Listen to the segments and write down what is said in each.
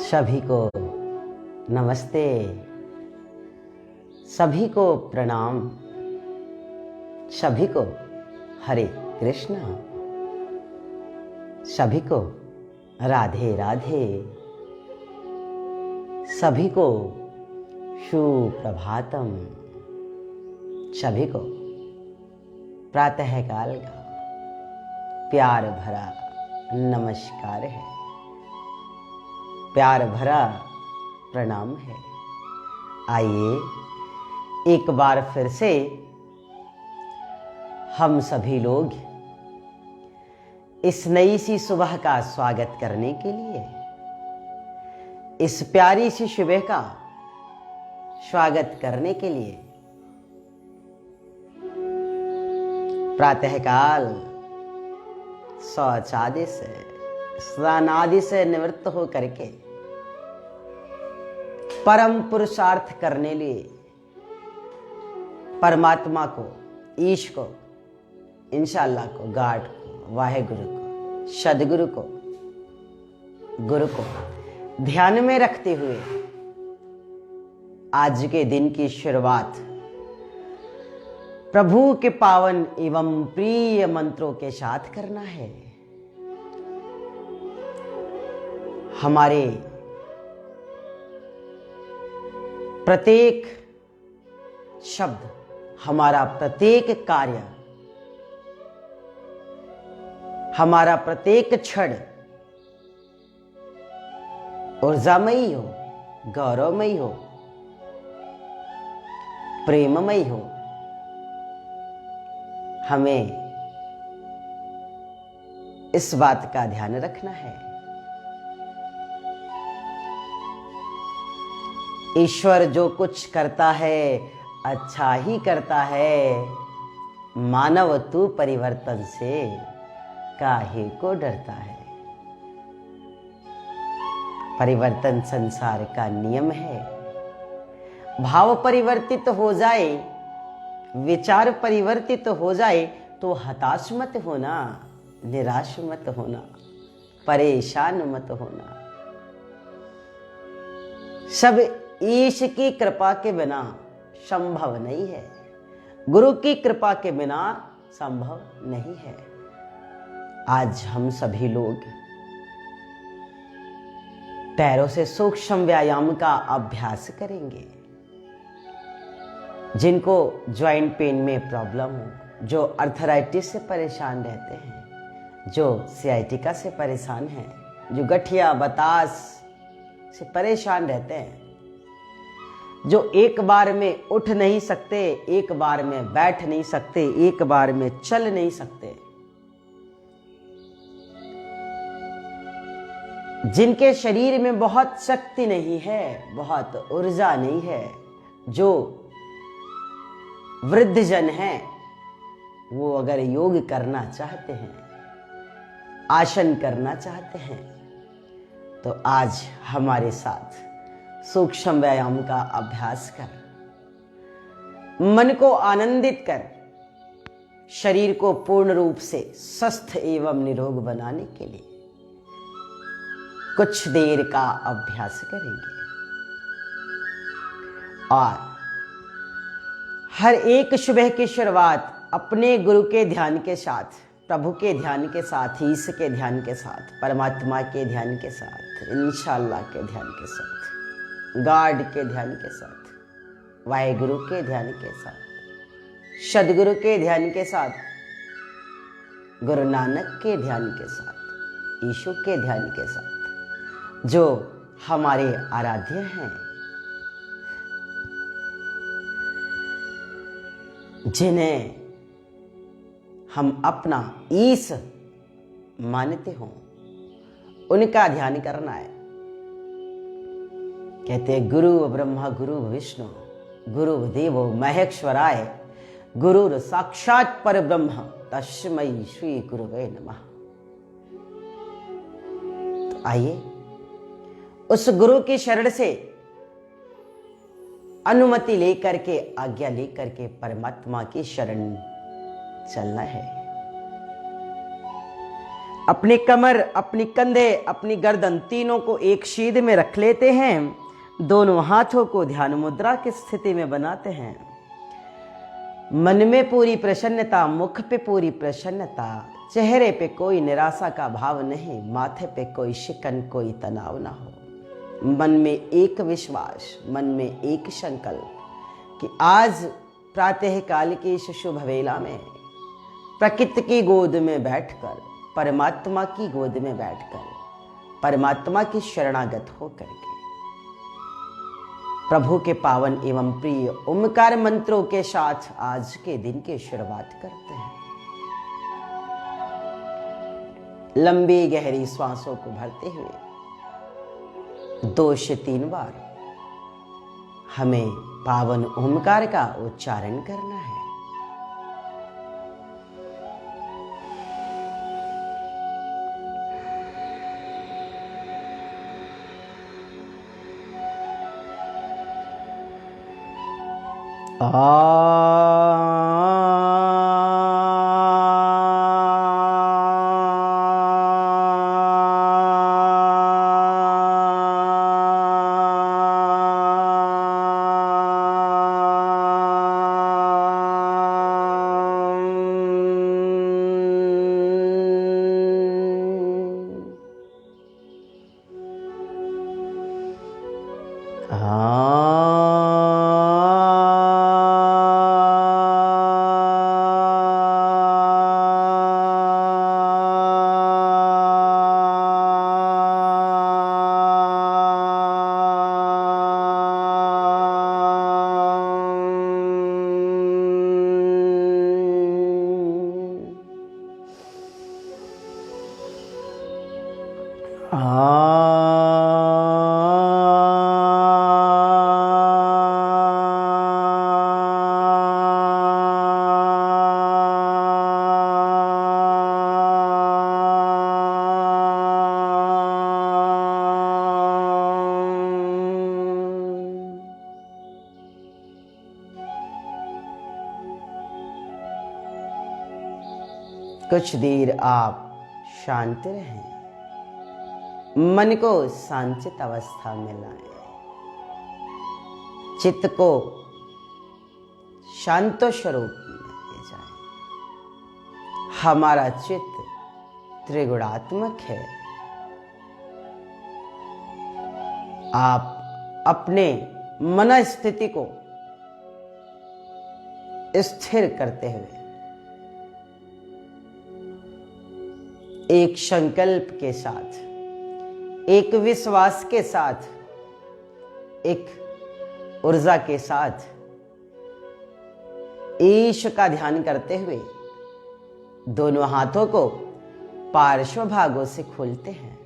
सभी को नमस्ते, सभी को प्रणाम, सभी को हरे कृष्णा, सभी को राधे राधे, सभी को सुप्रभातम, सभी को प्रातःकाल का प्यार भरा नमस्कार है, प्यार भरा प्रणाम है। आइए एक बार फिर से हम सभी लोग इस नई सी सुबह का स्वागत करने के लिए, इस प्यारी सी सुबह का स्वागत करने के लिए प्रातःकाल शौच आदि से, स्नान आदि से निवृत्त हो करके परम पुरुषार्थ करने लिए परमात्मा को, ईश को, इंशाअल्लाह को, गॉड को, वाहेगुरु को, सदगुरु को, गुरु को ध्यान में रखते हुए आज के दिन की शुरुआत प्रभु के पावन एवं प्रिय मंत्रों के साथ करना है। हमारे प्रत्येक शब्द, हमारा प्रत्येक कार्य, हमारा प्रत्येक क्षण ऊर्जामयी हो, गौरवमयी हो, प्रेममयी हो। हमें इस बात का ध्यान रखना है। ईश्वर जो कुछ करता है अच्छा ही करता है, मानव तू परिवर्तन से काहे को डरता है। परिवर्तन संसार का नियम है। भाव परिवर्तित हो जाए, विचार परिवर्तित हो जाए तो हताश मत होना, निराश मत होना, परेशान मत होना। सब ईश की कृपा के बिना संभव नहीं है, गुरु की कृपा के बिना संभव नहीं है। आज हम सभी लोग पैरों से सूक्ष्म व्यायाम का अभ्यास करेंगे। जिनको जॉइंट पेन में प्रॉब्लम हो, जो अर्थराइटिस से परेशान रहते हैं, जो सियाटिका से परेशान हैं, जो गठिया बतास से परेशान रहते हैं, जो एक बार में उठ नहीं सकते, एक बार में बैठ नहीं सकते, एक बार में चल नहीं सकते, जिनके शरीर में बहुत शक्ति नहीं है, बहुत ऊर्जा नहीं है, जो वृद्धजन हैं, वो अगर योग करना चाहते हैं, आसन करना चाहते हैं, तो आज हमारे साथ सूक्ष्म व्यायाम का अभ्यास कर, मन को आनंदित कर, शरीर को पूर्ण रूप से स्वस्थ एवं निरोग बनाने के लिए कुछ देर का अभ्यास करेंगे। और हर एक सुबह की शुरुआत अपने गुरु के ध्यान के साथ, प्रभु के ध्यान के साथ, ईश के ध्यान के साथ, परमात्मा के ध्यान के साथ, इंशाअल्लाह के ध्यान के साथ, गॉड के ध्यान के साथ, वाहेगुरु के ध्यान के साथ, सदगुरु के ध्यान के साथ, गुरु नानक के ध्यान के साथ, यीशु के ध्यान के साथ, जो हमारे आराध्य हैं, जिन्हें हम अपना ईश मानते हों, उनका ध्यान करना है। कहते हैं गुरु ब्रह्मा गुरु विष्णु गुरु देवो महेश्वराय, गुरु साक्षात पर ब्रह्म तस्मै श्री गुरुवे नमः। तो आइए उस गुरु की शरण से अनुमति लेकर के, आज्ञा लेकर के परमात्मा की शरण चलना है। अपनी कमर, अपनी कंधे, अपनी गर्दन तीनों को एक सीध में रख लेते हैं। दोनों हाथों को ध्यान मुद्रा की स्थिति में बनाते हैं। मन में पूरी प्रसन्नता, मुख पे पूरी प्रसन्नता, चेहरे पे कोई निराशा का भाव नहीं, माथे पे कोई शिकन, कोई तनाव ना हो। मन में एक विश्वास, मन में एक संकल्प कि आज प्रातः काल की इस शुभ वेला में प्रकृति की गोद में बैठकर, परमात्मा की गोद में बैठकर, परमात्मा की शरणागत होकर के प्रभु के पावन एवं प्रिय ओमकार मंत्रों के साथ आज के दिन की शुरुआत करते हैं। लंबी गहरी श्वासों को भरते हुए 2 से 3 बार हमें पावन ओमकार का उच्चारण करना है। कुछ देर आप शांत रहें, मन को शांतित अवस्था में लाएं, चित्त को शांत स्वरूप में ले जाएं। हमारा चित्त त्रिगुणात्मक है। आप अपने मन स्थिति को स्थिर करते हुए एक संकल्प के साथ, एक विश्वास के साथ, एक ऊर्जा के साथ ईश का ध्यान करते हुए दोनों हाथों को पार्श्व भागों से खोलते हैं।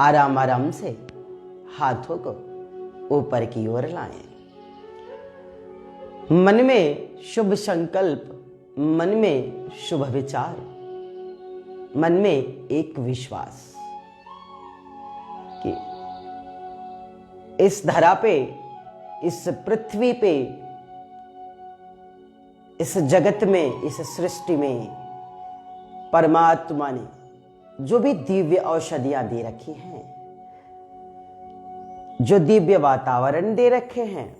आराम आराम से हाथों को ऊपर की ओर लाएं। मन में शुभ संकल्प, मन में शुभ विचार, मन में एक विश्वास कि इस धरा पे, इस पृथ्वी पे, इस जगत में, इस सृष्टि में परमात्मा ने जो भी दिव्य औषधियां दे रखी हैं, जो दिव्य वातावरण दे रखे हैं,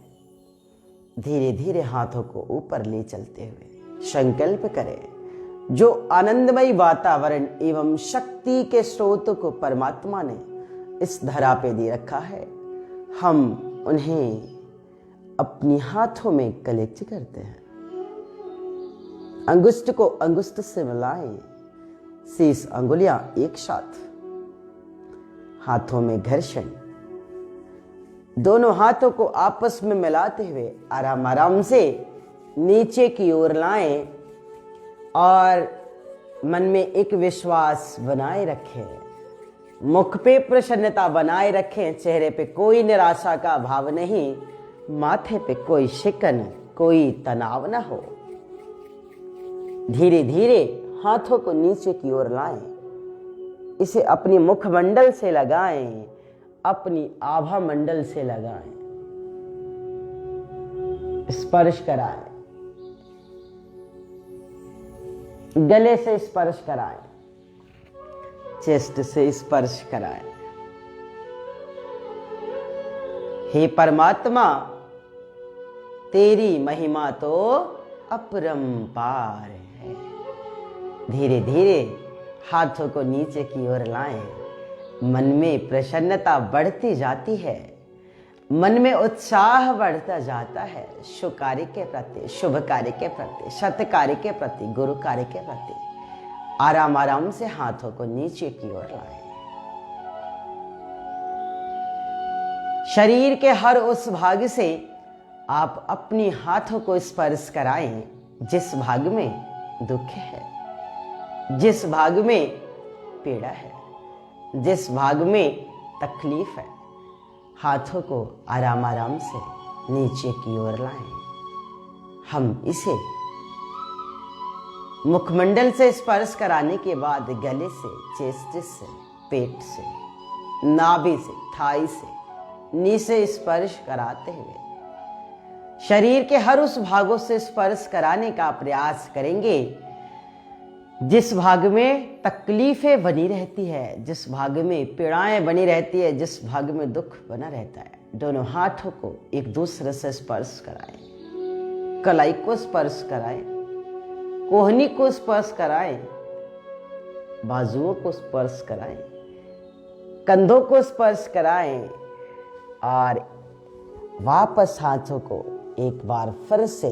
धीरे धीरे हाथों को ऊपर ले चलते हुए संकल्प करें, जो आनंदमय वातावरण एवं शक्ति के स्रोत को परमात्मा ने इस धरा पे दे रखा है, हम उन्हें अपनी हाथों में कलेक्ट करते हैं। अंगुष्ठ को अंगुष्ठ से मिलाएं, शेष अंगुलियां एक साथ, हाथों में घर्षण, दोनों हाथों को आपस में मिलाते हुए आराम आराम से नीचे की ओर लाएं और मन में एक विश्वास बनाए रखें। मुख पे प्रसन्नता बनाए रखें, चेहरे पे कोई निराशा का भाव नहीं, माथे पे कोई शिकन, कोई तनाव ना हो। धीरे धीरे हाथों को नीचे की ओर लाएं, इसे अपनी मुखमंडल से लगाएं, अपनी आभा मंडल से लगाएं, स्पर्श कराएं, गले से स्पर्श कराएं, चेस्ट से स्पर्श कराएं। हे परमात्मा, तेरी महिमा तो अपरंपार है। धीरे धीरे हाथों को नीचे की ओर लाएं। मन में प्रसन्नता बढ़ती जाती है, मन में उत्साह बढ़ता जाता है। शुभ कार्य के प्रति, शुभ कार्य के प्रति, सत्य कार्य के प्रति, गुरु कार्य के प्रति आराम आराम से हाथों को नीचे की ओर लाएं। शरीर के हर उस भाग से आप अपनी हाथों को स्पर्श कराएं जिस भाग में दुख है, जिस भाग में पीड़ा है, जिस भाग में तकलीफ है। हाथों को आराम आराम से नीचे की ओर लाएं। हम इसे मुखमंडल से स्पर्श कराने के बाद गले से, चेस्ट से, पेट से, नाभि से, थाई से, नी से स्पर्श कराते हुए शरीर के हर उस भागों से स्पर्श कराने का प्रयास करेंगे जिस भाग में तकलीफें बनी रहती है, जिस भाग में पीड़ाएं बनी रहती है, जिस भाग में दुख बना रहता है। दोनों हाथों को एक दूसरे से स्पर्श कराएं। कलाई को स्पर्श कराएं, कोहनी को स्पर्श कराएं, बाजुओं को स्पर्श कराएं, कंधों को स्पर्श कराएं और वापस हाथों को एक बार फिर से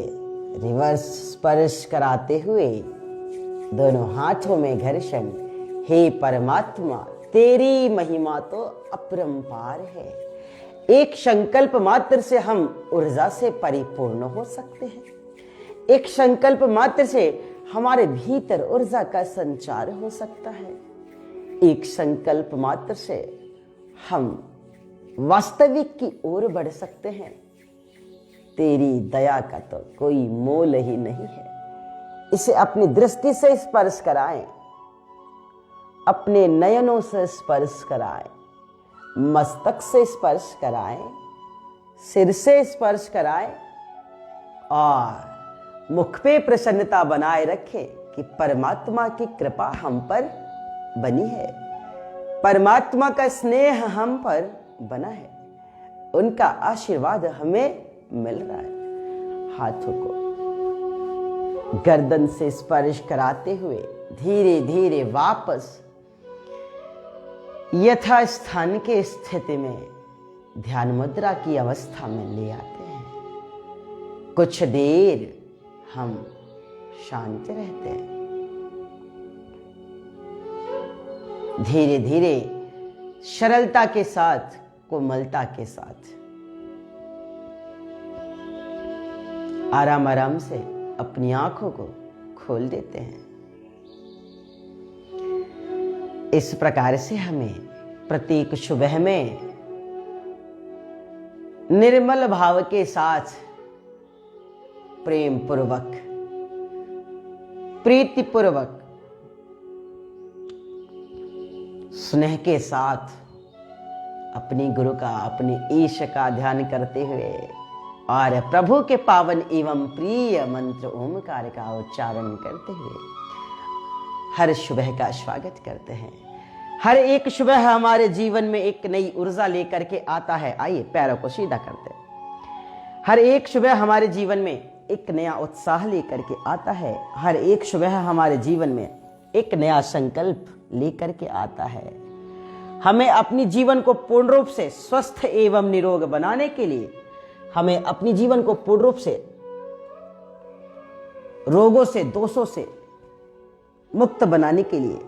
रिवर्स स्पर्श कराते हुए दोनों हाथों में घर्षण। हे परमात्मा, तेरी महिमा तो अपरंपार है। एक संकल्प मात्र से हम ऊर्जा से परिपूर्ण हो सकते हैं। एक संकल्प मात्र से हमारे भीतर ऊर्जा का संचार हो सकता है। एक संकल्प मात्र से हम वास्तविक की ओर बढ़ सकते हैं। तेरी दया का तो कोई मोल ही नहीं है। इसे अपनी दृष्टि से स्पर्श कराएं, अपने नयनों से स्पर्श कराएं, मस्तक से स्पर्श कराएं, सिर से स्पर्श कराएं और मुख पे प्रसन्नता बनाए रखें कि परमात्मा की कृपा हम पर बनी है, परमात्मा का स्नेह हम पर बना है, उनका आशीर्वाद हमें मिल रहा है। हाथों को गर्दन से स्पर्श कराते हुए धीरे धीरे वापस यथास्थान के स्थिति में ध्यान मुद्रा की अवस्था में ले आते हैं। कुछ देर हम शांत रहते हैं। धीरे धीरे सरलता के साथ, कोमलता के साथ आराम आराम से अपनी आंखों को खोल देते हैं। इस प्रकार से हमें प्रत्येक सुबह में निर्मल भाव के साथ, प्रेम पूर्वक, प्रीति पूर्वक, स्नेह के साथ अपने गुरु का, अपने ईश का ध्यान करते हुए और प्रभु के पावन एवं प्रिय मंत्र ओमकार का उच्चारण करते हुए हर सुबह का स्वागत करते हैं। हर एक सुबह हमारे जीवन में एक नई ऊर्जा लेकर के आता है। आइए पैरों को सीधा करते हैं। हर एक सुबह हमारे जीवन में एक नया उत्साह लेकर के आता है। हर एक सुबह हमारे जीवन में एक नया संकल्प लेकर के आता है। हमें अपनी जीवन को पूर्ण रूप से स्वस्थ एवं निरोग बनाने के लिए, हमें अपनी जीवन को पूर्ण रूप से रोगों से, दोषों से मुक्त बनाने के लिए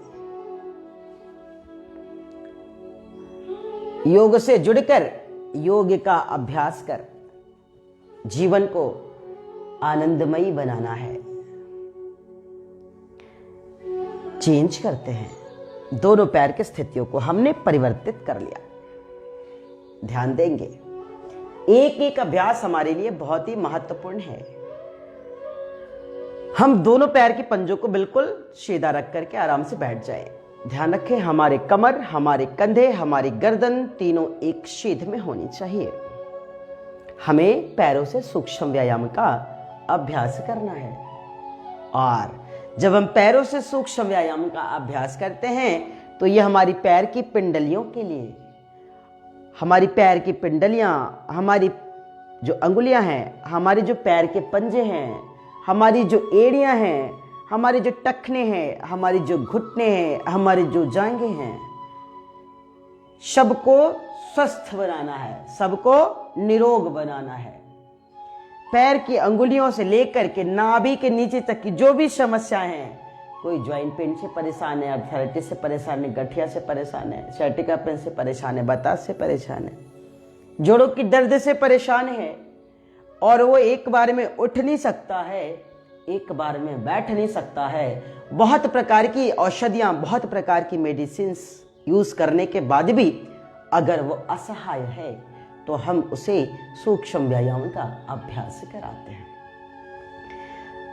योग से जुड़कर योग का अभ्यास कर जीवन को आनंदमयी बनाना है। चेंज करते हैं। दोनों पैर की स्थितियों को हमने परिवर्तित कर लिया। ध्यान देंगे, एक एक अभ्यास हमारे लिए बहुत ही महत्वपूर्ण है। हम दोनों पैर के पंजों को बिल्कुल सीधा रख करके आराम से बैठ जाएं। ध्यान रखें, हमारे कमर, हमारे कंधे, हमारी गर्दन तीनों एक सीध में होनी चाहिए। हमें पैरों से सूक्ष्म व्यायाम का अभ्यास करना है। और जब हम पैरों से सूक्ष्म व्यायाम का अभ्यास करते हैं तो ये हमारी पैर की पिंडलियों के लिए, हमारी पैर की पिंडलियां, हमारी जो अंगुलियां हैं, हमारे जो पैर के पंजे हैं, हमारी जो एड़ियां हैं, हमारे जो टखने हैं, हमारी जो घुटने हैं, हमारी जो जांघें हैं, सबको स्वस्थ बनाना है, सबको निरोग बनाना है। पैर की अंगुलियों से लेकर के नाभि के नीचे तक की जो भी समस्याएं हैं, कोई ज्वाइंट पेन से परेशान है, आर्थराइटिस से परेशान है, गठिया से परेशान है, सciatica पेन से परेशान है, बतास से परेशान है, जोड़ों की दर्द से परेशान है और वो एक बार में उठ नहीं सकता है, एक बार में बैठ नहीं सकता है, बहुत प्रकार की औषधियां, बहुत प्रकार की मेडिसिन्स यूज करने के बाद भी अगर वो असहाय है तो हम उसे सूक्ष्म व्यायाम का अभ्यास कराते हैं।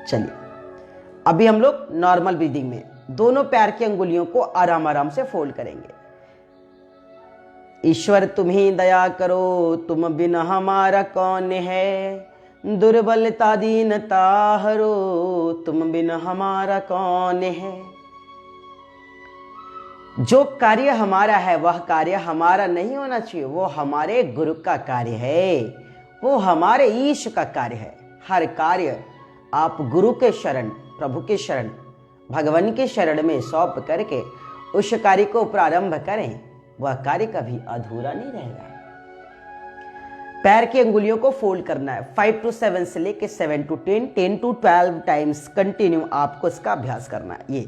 चलिए अभी हम लोग नॉर्मल ब्रीदिंग में दोनों पैर की अंगुलियों को आराम आराम से फोल्ड करेंगे। ईश्वर तुम्हें दया करो, तुम बिन हमारा कौन है, दुर्बलता दीनता हरो, तुम बिन हमारा कौन है। जो कार्य हमारा है वह कार्य हमारा नहीं होना चाहिए, वो हमारे गुरु का कार्य है, वो हमारे ईश का कार्य है। हर कार्य आप गुरु के शरण, प्रभु के शरण, भगवान के शरण में सौंप करके उस कार्य को प्रारंभ करें, वह कार्य कभी अधूरा नहीं रहेगा। पैर की अंगुलियों को फोल्ड करना है 5 to 7 से लेके 7 to 10, 10 to 12 टाइम्स कंटिन्यू आपको इसका अभ्यास करना है। ये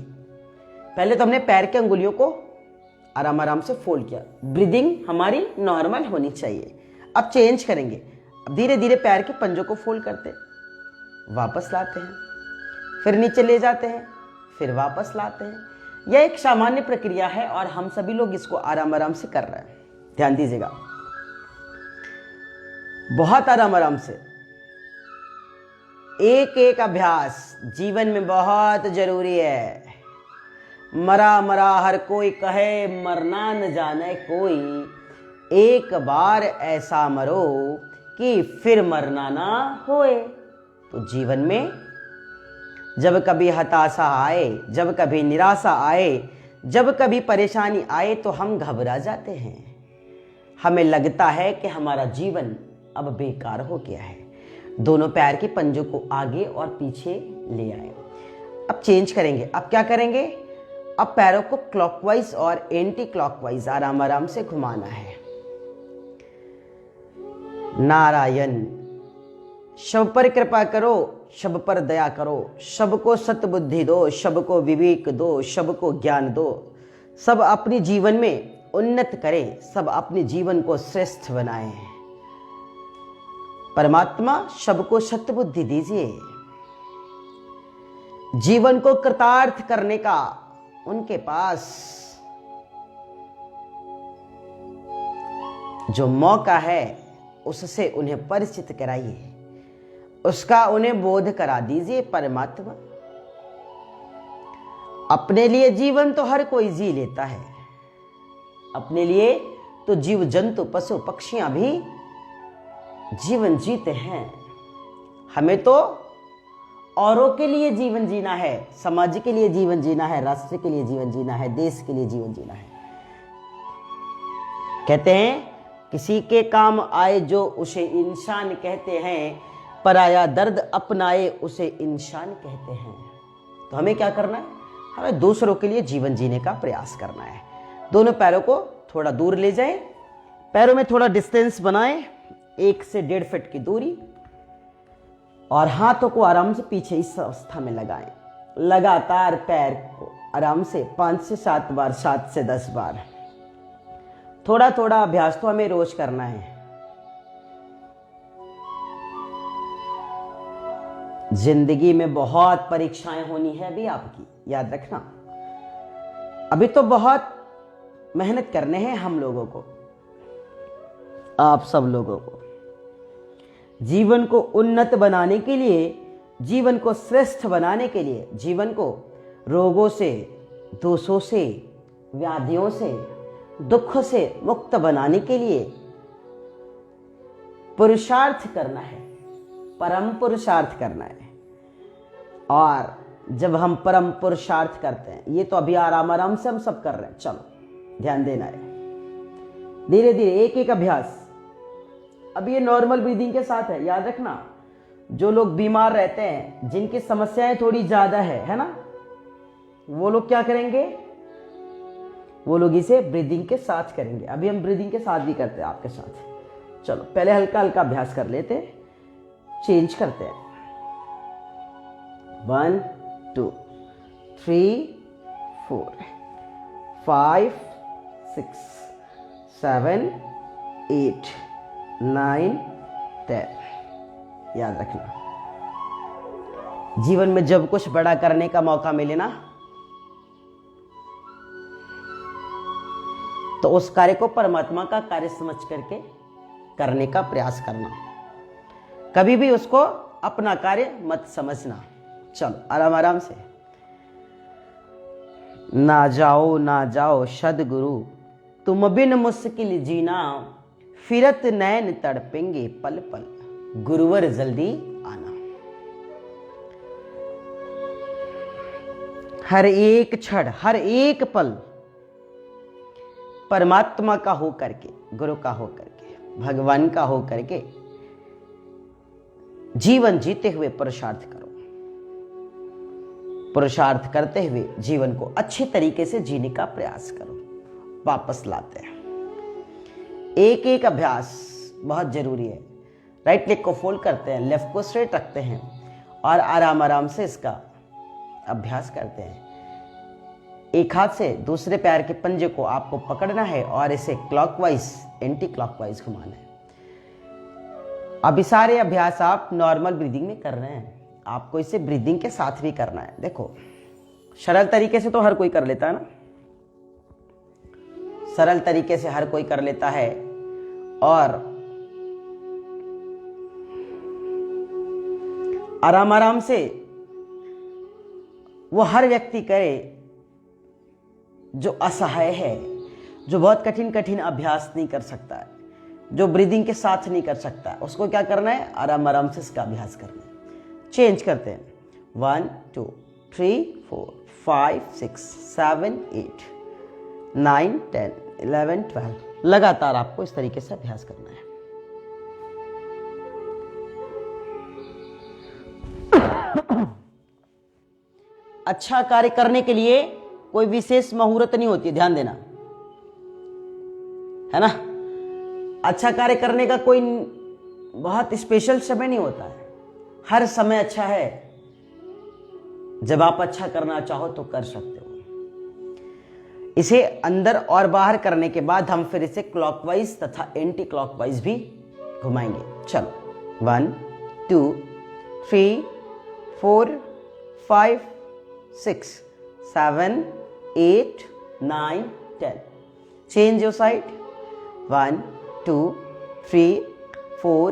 पहले तो हमने पैर की अंगुलियों को आराम आराम से फोल्ड किया, ब्रीदिंग हमारी नॉर्मल होनी चाहिए। अब चेंज करेंगे, अब धीरे धीरे पैर के पंजों को फोल्ड करते वापस लाते हैं, फिर नीचे ले जाते हैं, फिर वापस लाते हैं। यह एक सामान्य प्रक्रिया है और हम सभी लोग इसको आराम आराम से कर रहे हैं। ध्यान दीजिएगा, बहुत आराम आराम से। एक एक अभ्यास जीवन में बहुत जरूरी है। मरा मरा हर कोई कहे, मरना न जाने कोई, एक बार ऐसा मरो कि फिर मरना ना होए। तो जीवन में जब कभी हताशा आए, जब कभी निराशा आए, जब कभी परेशानी आए तो हम घबरा जाते हैं, हमें लगता है कि हमारा जीवन अब बेकार हो गया है। दोनों पैर के पंजों को आगे और पीछे ले आए। अब चेंज करेंगे, अब क्या करेंगे, अब पैरों को क्लॉकवाइज और एंटी क्लॉकवाइज आराम आराम से घुमाना है। नारायण, सब पर कृपा करो, सब पर दया करो, सबको सतबुद्धि दो, सबको विवेक दो, सबको ज्ञान दो, सब अपने जीवन में उन्नत करें, सब अपने जीवन को श्रेष्ठ बनाएं। परमात्मा सबको सतबुद्धि दीजिए, जीवन को कृतार्थ करने का उनके पास जो मौका है उससे उन्हें परिचित कराइए, उसका उन्हें बोध करा दीजिए। परमात्मा, अपने लिए जीवन तो हर कोई जी लेता है, अपने लिए तो जीव जंतु पशु पक्षियां भी जीवन जीते हैं, हमें तो औरों के लिए जीवन जीना है, समाज के लिए जीवन जीना है, राष्ट्र के लिए जीवन जीना है, देश के लिए जीवन जीना है। कहते हैं किसी के काम आए जो उसे इंसान कहते हैं, पराया दर्द अपनाए उसे इंसान कहते हैं। तो हमें क्या करना है, हमें दूसरों के लिए जीवन जीने का प्रयास करना है। दोनों पैरों को थोड़ा दूर ले जाएं, पैरों में थोड़ा डिस्टेंस बनाएं, 1 से 1.5 फीट की दूरी, और हाथों को आराम से पीछे इस अवस्था में लगाएं। लगातार पैर को आराम से 5 से 7 बार, 7 से 10 बार, थोड़ा थोड़ा अभ्यास तो हमें रोज करना है। जिंदगी में बहुत परीक्षाएं होनी है अभी आपकी, याद रखना। अभी तो बहुत मेहनत करने हैं हम लोगों को, आप सब लोगों को, जीवन को उन्नत बनाने के लिए, जीवन को श्रेष्ठ बनाने के लिए, जीवन को रोगों से, दोषों से, व्याधियों से, दुख से मुक्त बनाने के लिए पुरुषार्थ करना है, परम पुरुषार्थ करना है। और जब हम परम पुरुषार्थ करते हैं। ये तो अभी आराम आराम से हम सब कर रहे हैं, चलो ध्यान देना है, धीरे धीरे एक एक अभ्यास। अब ये नॉर्मल ब्रीदिंग के साथ है, याद रखना। जो लोग बीमार रहते हैं, जिनकी समस्याएं थोड़ी ज्यादा है ना, वो लोग क्या करेंगे, वो लोग इसे ब्रीदिंग के साथ करेंगे। अभी हम ब्रीदिंग के साथ भी करते हैं आपके साथ। चलो पहले हल्का हल्का अभ्यास कर लेते हैं, चेंज करते हैं। 1 2 3 4 5 6 7 8 9 10। याद रखना, जीवन में जब कुछ बड़ा करने का मौका मिले ना, तो उस कार्य को परमात्मा का कार्य समझ करके करने का प्रयास करना। कभी भी उसको अपना कार्य मत समझना। चलो आराम आराम से। ना जाओ सदगुरु, तुम बिन मुश्किल जीना, फिरत नैन तड़पेंगे पल पल, गुरुवर जल्दी आना। हर एक क्षण, हर एक पल परमात्मा का हो करके, गुरु का हो करके, भगवान का हो करके जीवन जीते हुए पुरुषार्थ करो। पुरुषार्थ करते हुए जीवन को अच्छे तरीके से जीने का प्रयास करो। वापस लाते हैं, एक एक अभ्यास बहुत जरूरी है। राइट लेग को फोल्ड करते हैं, लेफ्ट को स्ट्रेट रखते हैं और आराम आराम से इसका अभ्यास करते हैं। एक हाथ से दूसरे पैर के पंजे को आपको पकड़ना है और इसे क्लॉकवाइज एंटी क्लॉकवाइज घुमाना है। अभी सारे अभ्यास आप नॉर्मल ब्रीदिंग में कर रहे हैं, आपको इसे ब्रीदिंग के साथ भी करना है। देखो सरल तरीके से तो हर कोई कर लेता है ना, सरल तरीके से हर कोई कर लेता है, और आराम आराम से वो हर व्यक्ति करे जो असहाय है, जो बहुत कठिन कठिन अभ्यास नहीं कर सकता है, जो ब्रीदिंग के साथ नहीं कर सकता है, उसको क्या करना है, आराम आराम से इसका अभ्यास करना है। चेंज करते हैं। 1 2 3 4 5 6 7 8 9 10 11 12। लगातार आपको इस तरीके से अभ्यास करना है। अच्छा कार्य करने के लिए कोई विशेष मुहूर्त नहीं होती है, ध्यान देना है ना। अच्छा कार्य करने का कोई बहुत स्पेशल समय नहीं होता है, हर समय अच्छा है। जब आप अच्छा करना चाहो तो कर सकते हो। इसे अंदर और बाहर करने के बाद हम फिर इसे क्लॉकवाइज तथा एंटी क्लॉकवाइज भी घुमाएंगे। चलो 1 2 3 4 5 6 7 8 9 10। Change your side. 1 2 3 4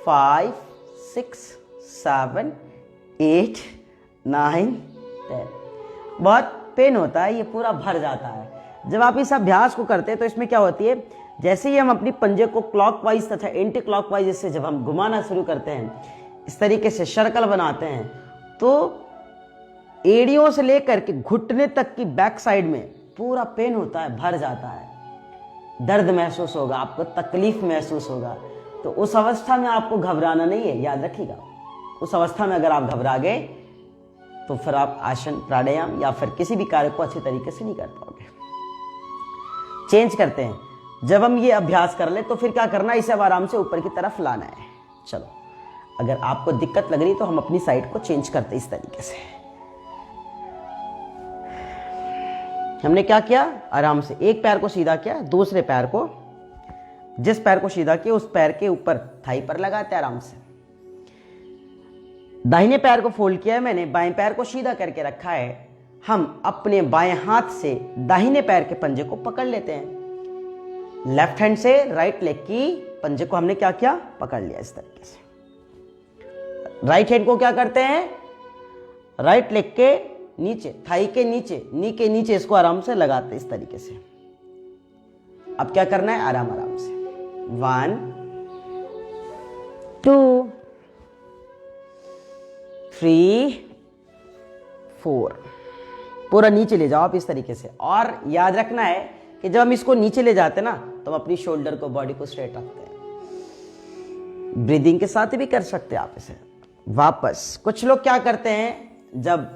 5 6 7 8 9 10। बहुत पेन होता है, ये पूरा भर जाता है। जब आप इस अभ्यास को करते हैं तो इसमें क्या होती है, जैसे ही हम अपनी पंजे को क्लॉकवाइज तथा एंटी क्लॉकवाइज से जब हम घुमाना शुरू करते हैं, इस तरीके से सर्कल बनाते हैं, तो एड़ियों से लेकर के घुटने तक की बैक साइड में पूरा पेन होता है, भर जाता है, दर्द महसूस होगा, आपको तकलीफ महसूस होगा। तो उस अवस्था में आपको घबराना नहीं है, याद रखिएगा। उस अवस्था में अगर आप घबरा गए तो फिर आप आसन प्राणायाम या फिर किसी भी कार्य को अच्छे तरीके से नहीं कर पाओगे। चेंज करते हैं। जब हम ये अभ्यास कर ले तो फिर क्या करना है, इसे अब आराम से ऊपर की तरफ लाना है। चलो अगर आपको दिक्कत लग रही तो हम अपनी साइड को चेंज करते इस तरीके से। हमने क्या किया, आराम से एक पैर को सीधा किया, दूसरे पैर को, जिस पैर को सीधा किया उस पैर के ऊपर थाई पर लगाते आराम से। दाहिने पैर को फोल्ड किया है मैंने, बाएं पैर को सीधा करके रखा है। हम अपने बाएं हाथ से दाहिने पैर के पंजे को पकड़ लेते हैं। लेफ्ट हैंड से राइट लेग की पंजे को हमने क्या किया, पकड़ लिया इस तरीके से। राइट हैंड को क्या करते हैं, राइट लेग के नीचे, थाई के नीचे, नी के नीचे इसको आराम से लगाते इस तरीके से। अब क्या करना है, आराम आराम से। 1 2 3 4, पूरा नीचे ले जाओ आप इस तरीके से। और याद रखना है कि जब हम इसको नीचे ले जाते हैं ना तो हम अपनी शोल्डर को, बॉडी को स्ट्रेट रखते हैं। ब्रीदिंग के साथ भी कर सकते हैं आप इसे। वापस कुछ लोग क्या करते हैं, जब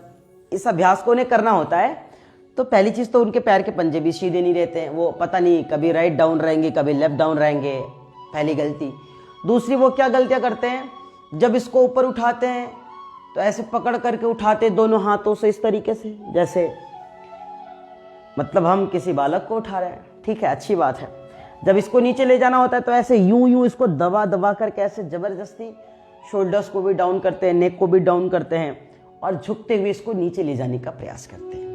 इस अभ्यास को उन्हें करना होता है तो पहली चीज तो उनके पैर के पंजे भी सीधे नहीं रहते हैं, वो पता नहीं कभी राइट डाउन रहेंगे कभी लेफ्ट डाउन रहेंगे, पहली गलती। दूसरी वो क्या गलतियां करते हैं, जब इसको ऊपर उठाते हैं तो ऐसे पकड़ करके उठाते दोनों हाथों से इस तरीके से, जैसे मतलब हम किसी बालक को उठा रहे हैं। ठीक है, अच्छी बात है। जब इसको नीचे ले जाना होता है तो ऐसे यूं यूं इसको दबा दबा करके ऐसे जबरदस्ती शोल्डर्स को भी डाउन करते हैं, नेक को भी डाउन करते हैं और झुकते हुए इसको नीचे ले जाने का प्रयास करते हैं।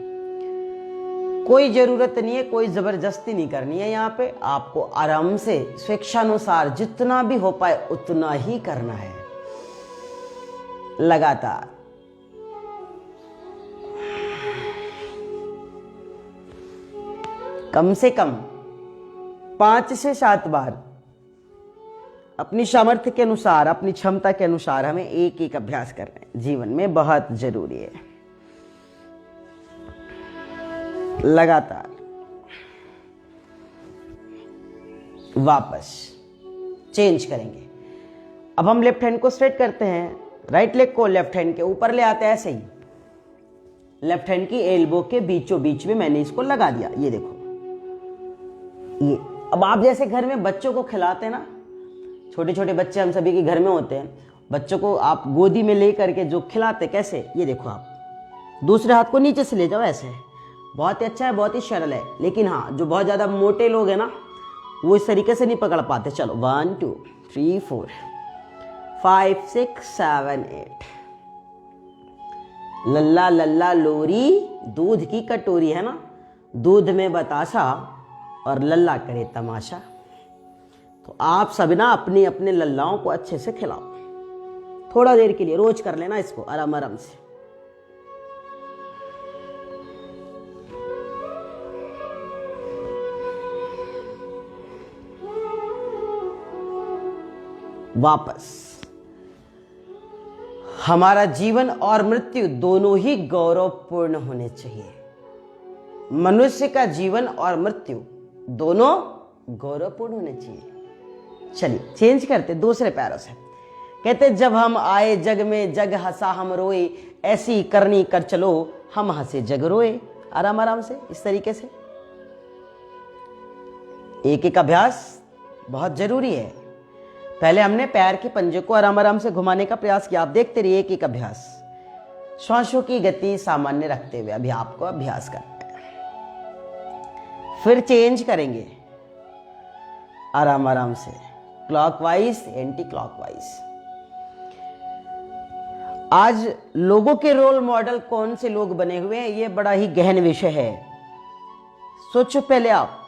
कोई जरूरत नहीं है, कोई जबरदस्ती नहीं करनी है। यहाँ पे आपको आराम से स्वेच्छानुसार जितना भी हो पाए उतना ही करना है, लगातार। कम से कम 5 से 7 बार अपनी सामर्थ्य के अनुसार, अपनी क्षमता के अनुसार हमें एक एक अभ्यास करना है, जीवन में बहुत जरूरी है। लगातार वापस चेंज करेंगे। अब हम लेफ्ट हैंड को स्ट्रेट करते हैं, राइट लेग को लेफ्ट हैंड के ऊपर ले आते हैं, ऐसे ही लेफ्ट हैंड की एल्बो के बीचों बीच में मैंने इसको लगा दिया। ये देखो, ये अब आप जैसे घर में बच्चों को खिलाते हैं ना, छोटे छोटे बच्चे हम सभी के घर में होते हैं, बच्चों को आप गोदी में ले करके जो खिलाते कैसे, ये देखो आप दूसरे हाथ को नीचे से ले जाओ ऐसे, बहुत ही अच्छा है, बहुत ही सरल है। लेकिन हाँ, जो बहुत ज़्यादा मोटे लोग हैं ना वो इस तरीके से नहीं पकड़ पाते। चलो 1 2 3 4 5 6 7 8। लल्ला लल्ला लोरी दूध की कटोरी है ना, दूध में बताशा और लल्ला करे तमाशा। तो आप सब ना अपने अपने लल्लाओं को अच्छे से खिलाओ, थोड़ा देर के लिए रोज कर लेना इसको आराम आराम से। वापस हमारा जीवन और मृत्यु दोनों ही गौरवपूर्ण होने चाहिए। मनुष्य का जीवन और मृत्यु दोनों गौरवपूर्ण होने चाहिए। चलिए चेंज करते दूसरे पैरों से। कहते जब हम आए जग में जग हंसा हम रोए, ऐसी करनी कर चलो हम हंसे जग रोए। आराम आराम से इस तरीके से एक एक अभ्यास बहुत जरूरी है। पहले हमने पैर के पंजे को आराम आराम से घुमाने का प्रयास किया, आप देखते रहिए एक एक अभ्यास। श्वासों की गति सामान्य रखते हुए अभी आपको अभ्यास करना है। फिर चेंज करेंगे आराम आराम से, क्लॉकवाइज एंटी क्लॉकवाइज। आज लोगों के रोल मॉडल कौन से लोग बने हुए हैं, ये बड़ा ही गहन विषय है। सोचो पहले आप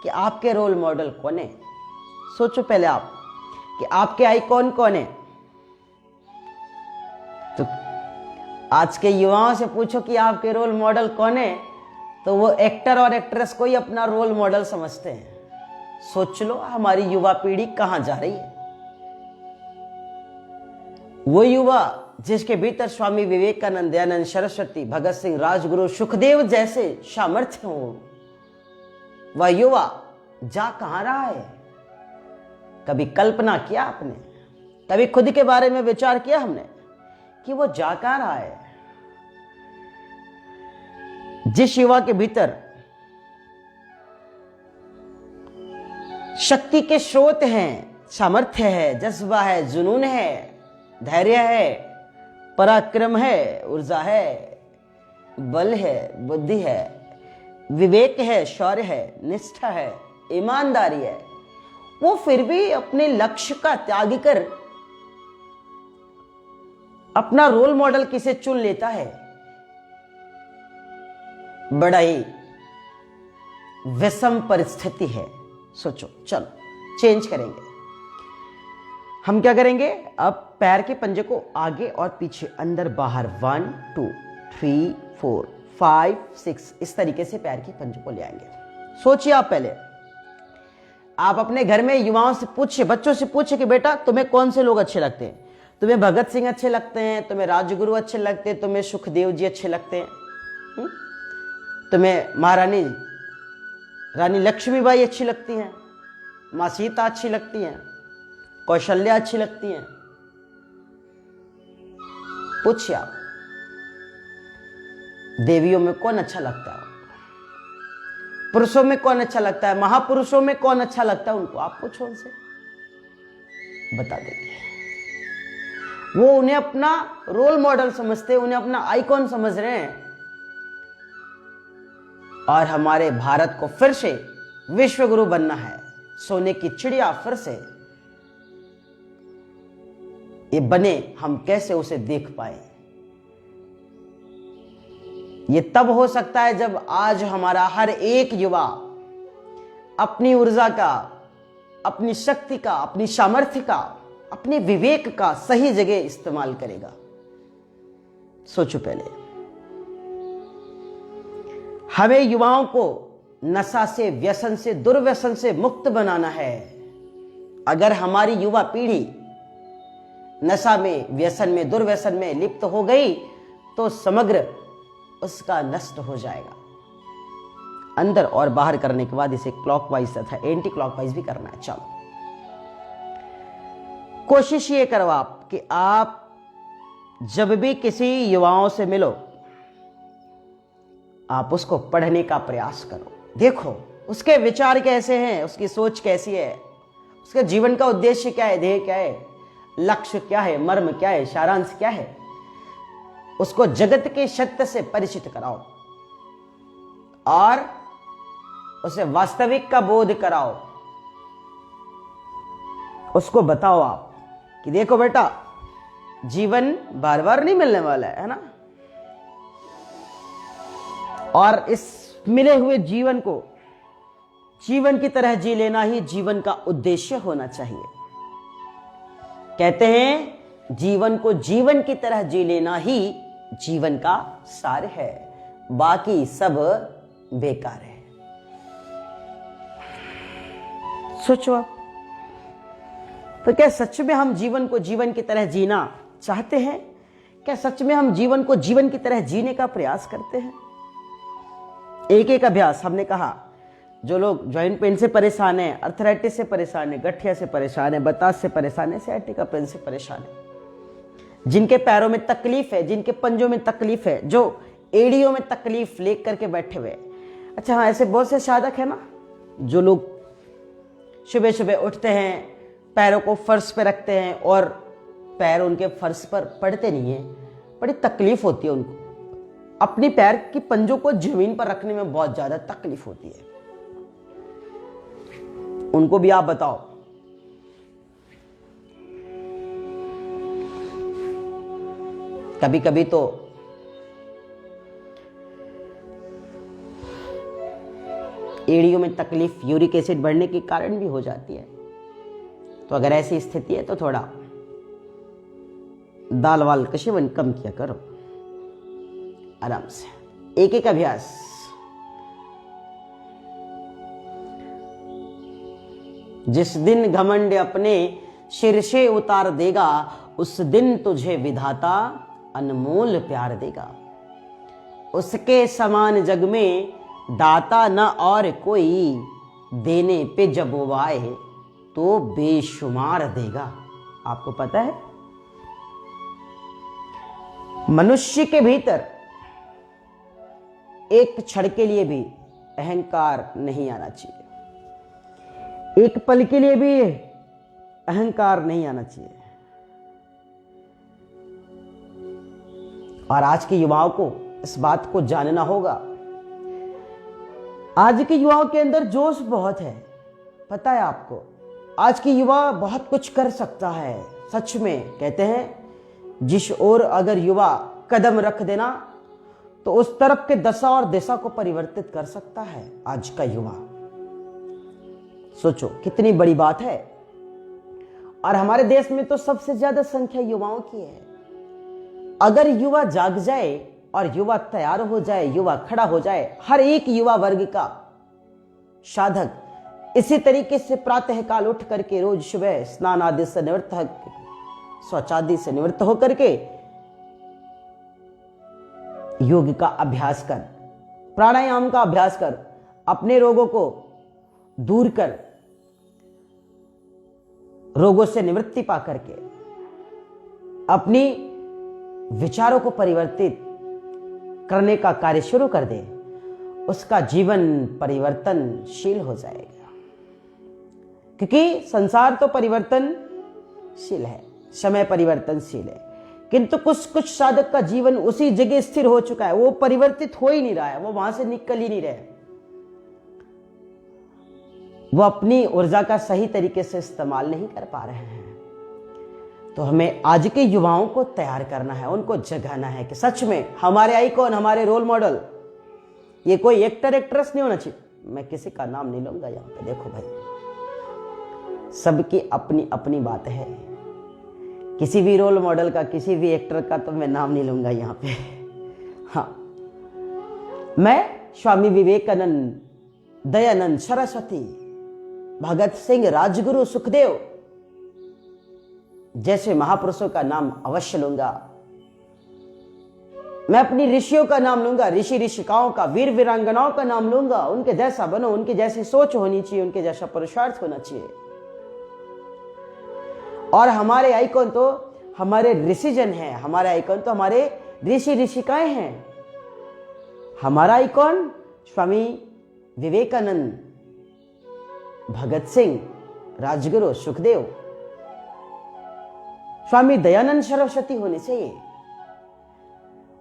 कि आपके रोल मॉडल कौन है। सोचो पहले आप कि आपके आइकॉन कौन है। तो आज के युवाओं से पूछो कि आपके रोल मॉडल कौन है, तो वो एक्टर और एक्ट्रेस को ही अपना रोल मॉडल समझते हैं। सोच लो हमारी युवा पीढ़ी कहां जा रही है। वो युवा जिसके भीतर स्वामी विवेकानंद, दयानंद सरस्वती, भगत सिंह, राजगुरु, सुखदेव जैसे सामर्थ्य हो, वह युवा जा कहां रहा है। कभी कल्पना किया आपने, कभी खुद के बारे में विचार किया हमने कि वो जा कहां रहा है। जिस युवा के भीतर शक्ति के स्रोत हैं, सामर्थ्य है, जज्बा है, जुनून है, धैर्य है, पराक्रम है, ऊर्जा है, बल है, बुद्धि है, विवेक है, शौर्य है, निष्ठा है, ईमानदारी है, वो फिर भी अपने लक्ष्य का त्याग कर अपना रोल मॉडल किसे चुन लेता है, बड़ा ही विषम परिस्थिति है। सोचो, चलो चेंज करेंगे। हम क्या करेंगे, अब पैर के पंजे को आगे और पीछे, अंदर बाहर, 1 2 3 4 5 6 इस तरीके से पैर के पंजे को ले आएंगे। सोचिए आप पहले, आप अपने घर में युवाओं से पूछिए, बच्चों से पूछिए कि बेटा तुम्हें कौन से लोग अच्छे लगते हैं। तुम्हें भगत सिंह अच्छे लगते हैं, तुम्हें राजगुरु अच्छे लगते हैं, तुम्हें सुखदेव जी अच्छे लगते हैं, तुम्हें महारानी रानी लक्ष्मीबाई अच्छी लगती हैं, माँ सीता अच्छी लगती हैं, कौशल्या अच्छी लगती हैं। पूछिए आप, देवियों में कौन अच्छा लगता है, पुरुषों में कौन अच्छा लगता है, महापुरुषों में कौन अच्छा लगता है उनको आप पूछो, उनसे बता देंगे। वो उन्हें अपना रोल मॉडल समझते हैं, उन्हें अपना आइकॉन समझ रहे हैं। और हमारे भारत को फिर से विश्व गुरु बनना है, सोने की चिड़िया फिर से ये बने, हम कैसे उसे देख पाए। ये तब हो सकता है जब आज हमारा हर एक युवा अपनी ऊर्जा का, अपनी शक्ति का, अपनी सामर्थ्य का, अपने विवेक का सही जगह इस्तेमाल करेगा। सोचो पहले, हमें युवाओं को नशा से, व्यसन से, दुर्व्यसन से मुक्त बनाना है। अगर हमारी युवा पीढ़ी नशा में, व्यसन में, दुर्व्यसन में लिप्त हो गई तो समग्र उसका नष्ट हो जाएगा। अंदर और बाहर करने के बाद इसे क्लॉकवाइज तथा एंटी क्लॉकवाइज भी करना है। चलो, कोशिश ये करो आप कि आप जब भी किसी युवाओं से मिलो, आप उसको पढ़ने का प्रयास करो। देखो उसके विचार कैसे हैं, उसकी सोच कैसी है, उसके जीवन का उद्देश्य क्या है, ध्येय क्या है, लक्ष्य क्या है, मर्म क्या है, सारांश क्या है। उसको जगत के सत्य से परिचित कराओ और उसे वास्तविक का बोध कराओ। उसको बताओ आप कि देखो बेटा, जीवन बार बार नहीं मिलने वाला है ना, और इस मिले हुए जीवन को जीवन की तरह जी लेना ही जीवन का उद्देश्य होना चाहिए। कहते हैं जीवन को जीवन की तरह जी लेना ही जीवन का सार है, बाकी सब बेकार है। सोचो आप, तो क्या सच में हम जीवन को जीवन की तरह जीना चाहते हैं? क्या सच में हम जीवन को जीवन की तरह जीने का प्रयास करते हैं? एक एक अभ्यास हमने कहा, जो लोग जॉइंट पेन से परेशान है, अर्थराइटिस से परेशान है, गठिया से परेशान है, बतास से परेशान है, सियाटिका पेन से परेशान है, जिनके पैरों में तकलीफ है, जिनके पंजों में तकलीफ है, जो एड़ियों में तकलीफ ले करके बैठे हुए। अच्छा हाँ, ऐसे बहुत से साधक है ना, जो लोग सुबह सुबह उठते हैं, पैरों को फर्श पे रखते हैं और पैर उनके फर्श पर पड़ते नहीं है, बड़ी तकलीफ होती है उनको। अपनी पैर की पंजों को जमीन पर रखने में बहुत ज्यादा तकलीफ होती है। उनको भी आप बताओ, कभी कभी तो एड़ियों में तकलीफ यूरिक एसिड बढ़ने के कारण भी हो जाती है। तो अगर ऐसी स्थिति है तो थोड़ा दाल वाल का सेवन कम किया करो, आराम से। एक एक अभ्यास। जिस दिन घमंड अपने सिर से उतार देगा, उस दिन तुझे विधाता अनमोल प्यार देगा। उसके समान जग में दाता न और कोई, देने पे जब वो आए तो बेशुमार देगा। आपको पता है, मनुष्य के भीतर एक क्षण के लिए भी अहंकार नहीं आना चाहिए, एक पल के लिए भी अहंकार नहीं आना चाहिए। और आज के युवाओं को इस बात को जानना होगा। आज के युवाओं के अंदर जोश बहुत है, पता है आपको। आज की युवा बहुत कुछ कर सकता है। सच में कहते हैं, जिस ओर अगर युवा कदम रख देना तो उस तरफ के दशा और दिशा को परिवर्तित कर सकता है आज का युवा। सोचो कितनी बड़ी बात है। और हमारे देश में तो सबसे ज्यादा संख्या युवाओं की है। अगर युवा जाग जाए और युवा तैयार हो जाए, युवा खड़ा हो जाए, हर एक युवा वर्ग का साधक इसी तरीके से प्रातःकाल उठ करके रोज सुबह स्नान आदि से निवृत्त शौचादि से निवृत्त होकर के योग का अभ्यास कर, प्राणायाम का अभ्यास कर, अपने रोगों को दूर कर, रोगों से निवृत्ति पा करके अपनी विचारों को परिवर्तित करने का कार्य शुरू कर दे, उसका जीवन परिवर्तनशील हो जाएगा। क्योंकि संसार तो परिवर्तनशील है, समय परिवर्तनशील है, किंतु कुछ साधक का जीवन उसी जगह स्थिर हो चुका है, वो परिवर्तित हो ही नहीं रहा है, वो वहां से निकल ही नहीं रहे, वो अपनी ऊर्जा का सही तरीके से इस्तेमाल नहीं कर पा रहे हैं। तो हमें आज के युवाओं को तैयार करना है, उनको जगाना है कि सच में हमारे आइकॉन, हमारे रोल मॉडल, ये कोई एक्टर एक्ट्रेस नहीं होना चाहिए। मैं किसी का नाम नहीं लूंगा यहां पे, देखो भाई सबकी अपनी अपनी बात है, किसी भी रोल मॉडल का, किसी भी एक्टर का तो मैं नाम नहीं लूंगा यहां पे। हाँ, मैं स्वामी विवेकानंद, दयानंद सरस्वती, भगत सिंह, राजगुरु, सुखदेव जैसे महापुरुषों का नाम अवश्य लूंगा। मैं अपनी ऋषियों का नाम लूंगा, ऋषि ऋषिकाओं का, वीर वीरांगनाओं का नाम लूंगा। उनके जैसा बनो, उनकी जैसी सोच होनी चाहिए, उनके जैसा पुरुषार्थ होना चाहिए। और हमारे आइकॉन तो हमारे ऋषिजन हैं, हमारे आइकॉन तो हमारे ऋषि ऋषिकाएं हैं। हमारा आइकॉन स्वामी विवेकानंद, भगत सिंह, राजगुरु, सुखदेव, स्वामी दयानंद सरस्वती होने चाहिए।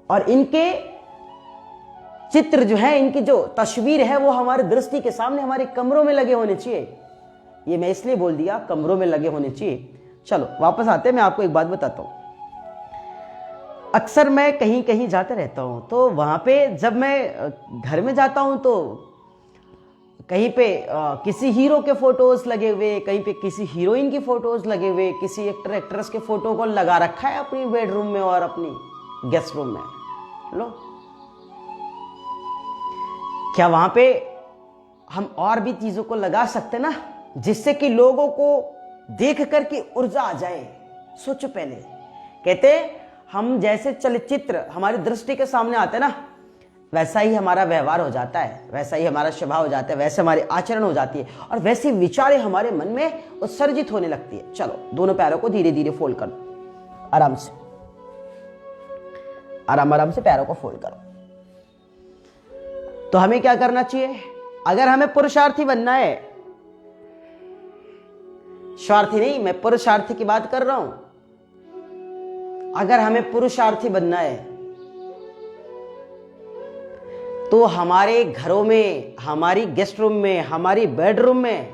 और इनके चित्र जो है, इनकी जो तस्वीर है, वो हमारे दृष्टि के सामने हमारे कमरों में लगे होने चाहिए। ये मैं इसलिए बोल दिया कमरों में लगे होने चाहिए। चलो वापस आते हैं, मैं आपको एक बात बताता हूं। अक्सर मैं कहीं कहीं जाते रहता हूं, तो वहां पे जब मैं घर में जाता हूं तो कहीं पे किसी हीरो के फोटोज लगे हुए, कहीं पे किसी हीरोइन की फोटोज लगे हुए, किसी एक्टर एक्ट्रेस के फोटो को लगा रखा है अपनी बेडरूम में और अपनी गेस्ट रूम में। लो, क्या वहां पे हम और भी चीजों को लगा सकते ना, जिससे कि लोगों को देख करके ऊर्जा आ जाए। सोचो पहले, कहते हम जैसे चलचित्र हमारी दृष्टि के सामने आते ना, वैसा ही हमारा व्यवहार हो जाता है, वैसा ही हमारा स्वभाव हो जाता है, वैसे हमारी आचरण हो जाती है और वैसी विचारें हमारे मन में उत्सर्जित होने लगती है। चलो दोनों पैरों को धीरे धीरे फोल्ड करो, आराम से, आराम आराम से पैरों को फोल्ड करो। तो हमें क्या करना चाहिए? अगर हमें पुरुषार्थी बनना है, स्वार्थी नहीं, मैं पुरुषार्थी की बात कर रहा हूं। अगर हमें पुरुषार्थी बनना है तो हमारे घरों में, हमारी गेस्ट रूम में, हमारी बेडरूम में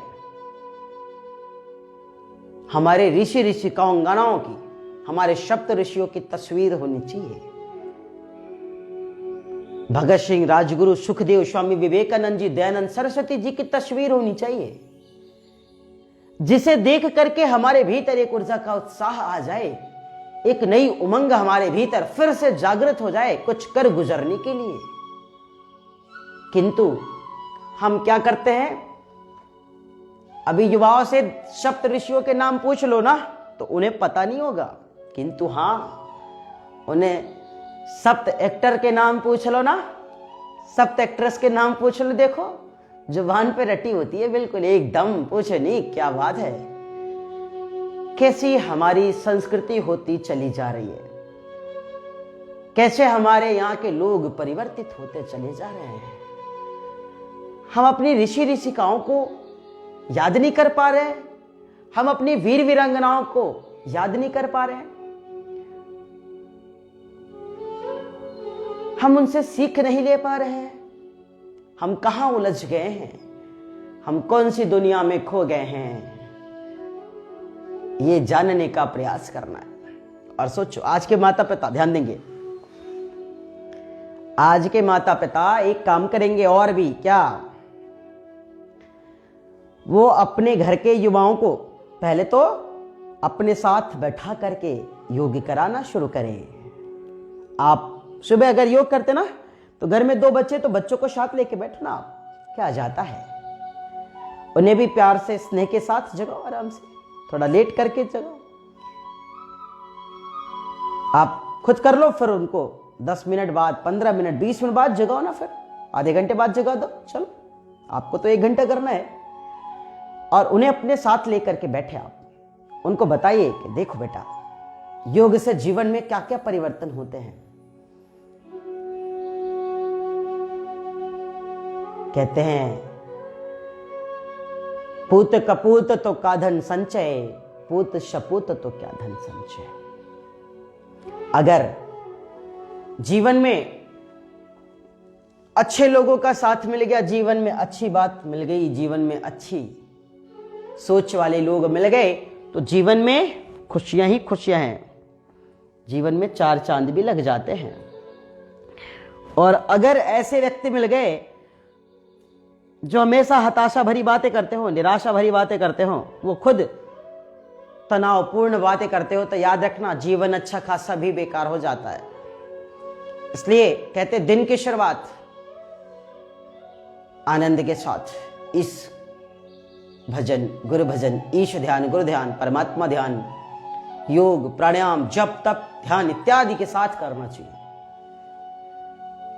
हमारे ऋषि ऋषिकाओं गणाओं की, हमारे सप्त ऋषियों की तस्वीर होनी चाहिए। भगत सिंह, राजगुरु, सुखदेव, स्वामी विवेकानंद जी, दयानंद सरस्वती जी की तस्वीर होनी चाहिए, जिसे देख करके हमारे भीतर एक ऊर्जा का उत्साह आ जाए, एक नई उमंग हमारे भीतर फिर से जागृत हो जाए कुछ कर गुजरने के लिए। किंतु हम क्या करते हैं? अभी युवाओं से सप्त ऋषियों के नाम पूछ लो ना तो उन्हें पता नहीं होगा, किंतु हां, उन्हें सप्त एक्टर के नाम पूछ लो ना, सप्त एक्ट्रेस के नाम पूछ लो, देखो जुबान पे रटी होती है बिल्कुल एकदम, पूछे नहीं क्या बात है। कैसी हमारी संस्कृति होती चली जा रही है, कैसे हमारे यहाँ के लोग परिवर्तित होते चले जा रहे हैं। हम अपनी ऋषि ऋषिकाओं को याद नहीं कर पा रहे हैं, हम अपनी वीर वीरांगनाओं को याद नहीं कर पा रहे हैं, हम उनसे सीख नहीं ले पा रहे हैं। हम कहां उलझ गए हैं, हम कौन सी दुनिया में खो गए हैं, ये जानने का प्रयास करना है। और सोचो, आज के माता पिता ध्यान देंगे, आज के माता पिता एक काम करेंगे और भी क्या, वो अपने घर के युवाओं को पहले तो अपने साथ बैठा करके योग कराना शुरू करें। आप सुबह अगर योग करते ना तो घर में 2 बच्चे, तो बच्चों को साथ लेके बैठना, आप क्या जाता है, उन्हें भी प्यार से स्नेह के साथ जगाओ, आराम से थोड़ा लेट करके जगाओ। आप खुद कर लो, फिर उनको 10 मिनट बाद, 15 मिनट, 20 मिनट बाद जगाओ ना, फिर आधे घंटे बाद जगा दो। चलो, आपको तो 1 घंटा करना है। और उन्हें अपने साथ लेकर के बैठे आप उनको बताइए कि देखो बेटा, योग से जीवन में क्या क्या परिवर्तन होते हैं। कहते हैं पूत कपूत तो का धन संचय, पूत शपूत तो क्या धन संचय। अगर जीवन में अच्छे लोगों का साथ मिल गया, जीवन में अच्छी बात मिल गई, जीवन में अच्छी सोच वाले लोग मिल गए, तो जीवन में खुशियां ही खुशियां हैं, जीवन में 4 चांद भी लग जाते हैं। और अगर ऐसे व्यक्ति मिल गए जो हमेशा हताशा भरी बातें करते हो, निराशा भरी बातें करते हो, वो खुद तनावपूर्ण बातें करते हो, तो याद रखना जीवन अच्छा खासा भी बेकार हो जाता है। इसलिए कहते दिन की शुरुआत आनंद के साथ इस भजन, गुरु भजन, ईश ध्यान, गुरु ध्यान, परमात्मा ध्यान, योग, प्राणायाम, जप, तप, ध्यान इत्यादि के साथ करना चाहिए।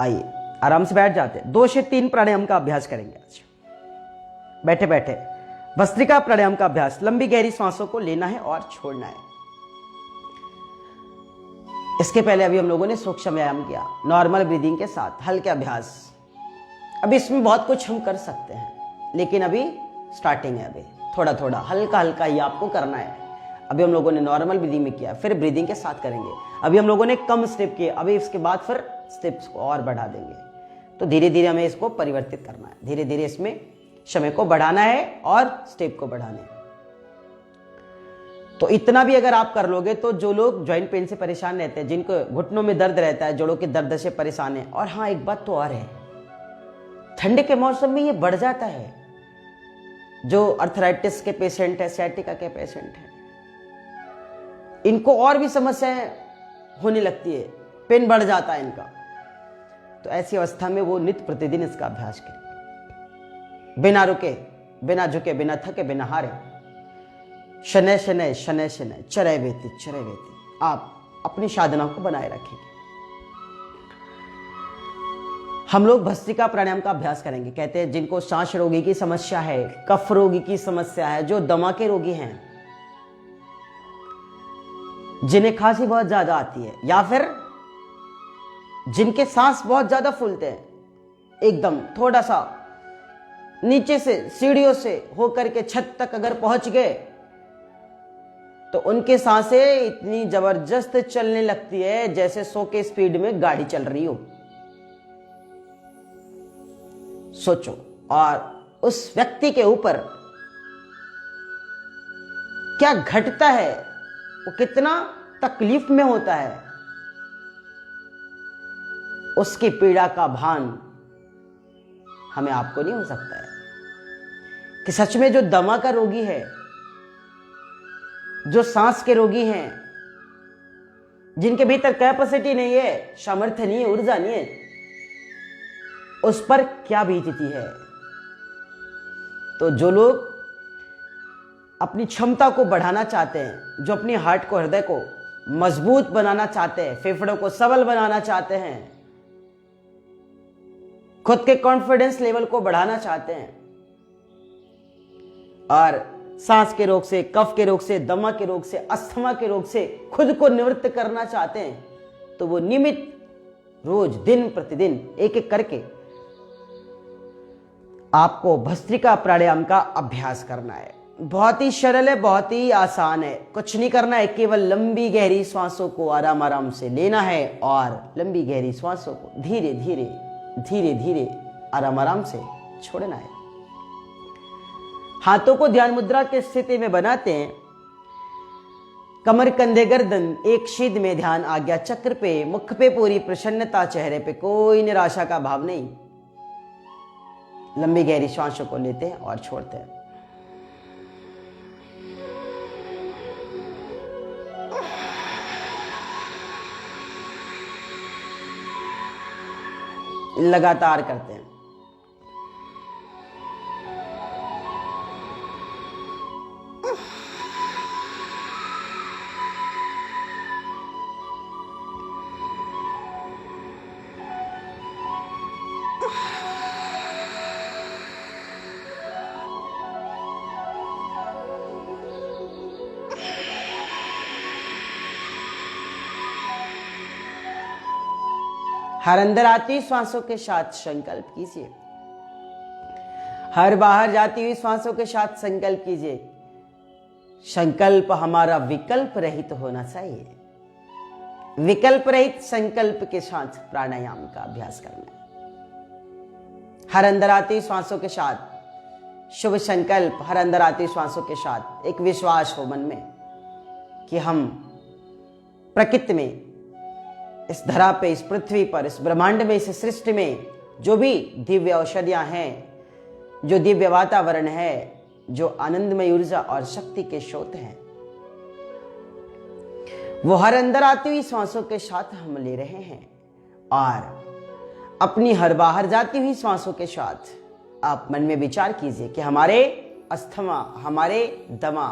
आइए आराम से बैठ जाते हैं। 2 से 3 प्राणायाम का अभ्यास करेंगे आज। बैठे बैठे भस्त्रिका प्राणायाम का अभ्यास। लंबी गहरी सांसों को लेना है और छोड़ना है। इसके पहले अभी हम लोगों ने सूक्ष्म व्यायाम किया, नॉर्मल ब्रीदिंग के साथ हल्के अभ्यास। अभी इसमें बहुत कुछ हम कर सकते हैं, लेकिन अभी स्टार्टिंग है, अभी थोड़ा थोड़ा हल्का हल्का ही आपको करना है। अभी हम लोगों ने नॉर्मल ब्रीदिंग में किया, फिर ब्रीदिंग के साथ करेंगे। अभी हम लोगों ने कम स्टेप किए, अभी इसके बाद फिर स्टेप्स को और बढ़ा देंगे। तो धीरे धीरे हमें इसको परिवर्तित करना है, धीरे धीरे इसमें समय को बढ़ाना है और स्टेप को बढ़ाना है। तो इतना भी अगर आप कर लोगे तो जो लोग ज्वाइंट पेन से परेशान रहते हैं, जिनको घुटनों में दर्द रहता है, जोड़ों के दर्द से परेशान है, और हाँ एक बात तो और है, ठंड के मौसम में ये बढ़ जाता है। जो अर्थराइटिस के पेशेंट है, सciatica के पेशेंट है, इनको और भी समस्याएं होने लगती है, पेन बढ़ जाता है इनका। तो ऐसी अवस्था में वो नित्य प्रतिदिन इसका अभ्यास करें, बिना रुके, बिना झुके, बिना थके, बिना हारे। शनय शनय शनय शनय चरय वेति चरय वेति आप अपनी साधना को बनाए रखेंगे। हम लोग भस्त्रिका प्राणायाम का अभ्यास करेंगे। कहते हैं जिनको सांस रोगी की समस्या है, कफ रोगी की समस्या है, जो दमा के रोगी हैं, जिन्हें खांसी बहुत ज्यादा आती है, या फिर जिनके सांस बहुत ज्यादा फूलते हैं, एकदम थोड़ा सा नीचे से सीढ़ियों से होकर के छत तक अगर पहुंच गए तो उनके सांसें इतनी जबरदस्त चलने लगती है जैसे 100 के स्पीड में गाड़ी चल रही हो। सोचो, और उस व्यक्ति के ऊपर क्या घटता है, वो कितना तकलीफ में होता है, उसकी पीड़ा का भान हमें आपको नहीं हो सकता है कि सच में जो दमा का रोगी है, जो सांस के रोगी हैं, जिनके भीतर कैपेसिटी नहीं है, सामर्थ्य नहीं है, ऊर्जा नहीं है, उस पर क्या बीतती है। तो जो लोग अपनी क्षमता को बढ़ाना चाहते हैं, जो अपनी हार्ट को, हृदय को मजबूत बनाना चाहते हैं, फेफड़ों को सबल बनाना चाहते हैं, खुद के कॉन्फिडेंस लेवल को बढ़ाना चाहते हैं, और सांस के रोग से, कफ के रोग से, दमा के रोग से, अस्थमा के रोग से खुद को निवृत्त करना चाहते हैं, तो वो नियमित रोज दिन प्रतिदिन एक एक करके आपको भस्त्रिका प्राणायाम का अभ्यास करना है। बहुत ही सरल है, बहुत ही आसान है, कुछ नहीं करना है, केवल लंबी गहरी सांसों को आराम आराम से लेना है और लंबी गहरी सांसों को धीरे धीरे धीरे धीरे आराम आराम से छोड़ना है। हाथों को ध्यान मुद्रा की स्थिति में बनाते हैं, कमर, कंधे, गर्दन एक शीद में, ध्यान आज्ञा चक्र पे, मुख पे पूरी प्रसन्नता, चेहरे पे कोई निराशा का भाव नहीं। लंबी गहरी श्वासों को लेते हैं और छोड़ते हैं। लगातार करते हैं। हर अंदर आती हुई श्वासों के साथ संकल्प कीजिए, हर बाहर जाती हुई श्वासों के साथ संकल्प कीजिए। संकल्प हमारा विकल्प रहित होना चाहिए। विकल्प रहित संकल्प के साथ प्राणायाम का अभ्यास करना है। हर अंदर आती श्वासों के साथ शुभ संकल्प, हर अंदर आती श्वासों के साथ एक विश्वास हो मन में कि हम प्रकृति में, इस धरा पे, इस पृथ्वी पर, इस ब्रह्मांड में, इस सृष्टि में जो भी दिव्य औषधियां हैं, जो दिव्य वातावरण है, जो आनंदमय ऊर्जा और शक्ति के स्रोत हैं, वो हर अंदर आती हुई श्वासों के साथ हम ले रहे हैं। और अपनी हर बाहर जाती हुई श्वासों के साथ आप मन में विचार कीजिए कि हमारे अस्थमा, हमारे दमा,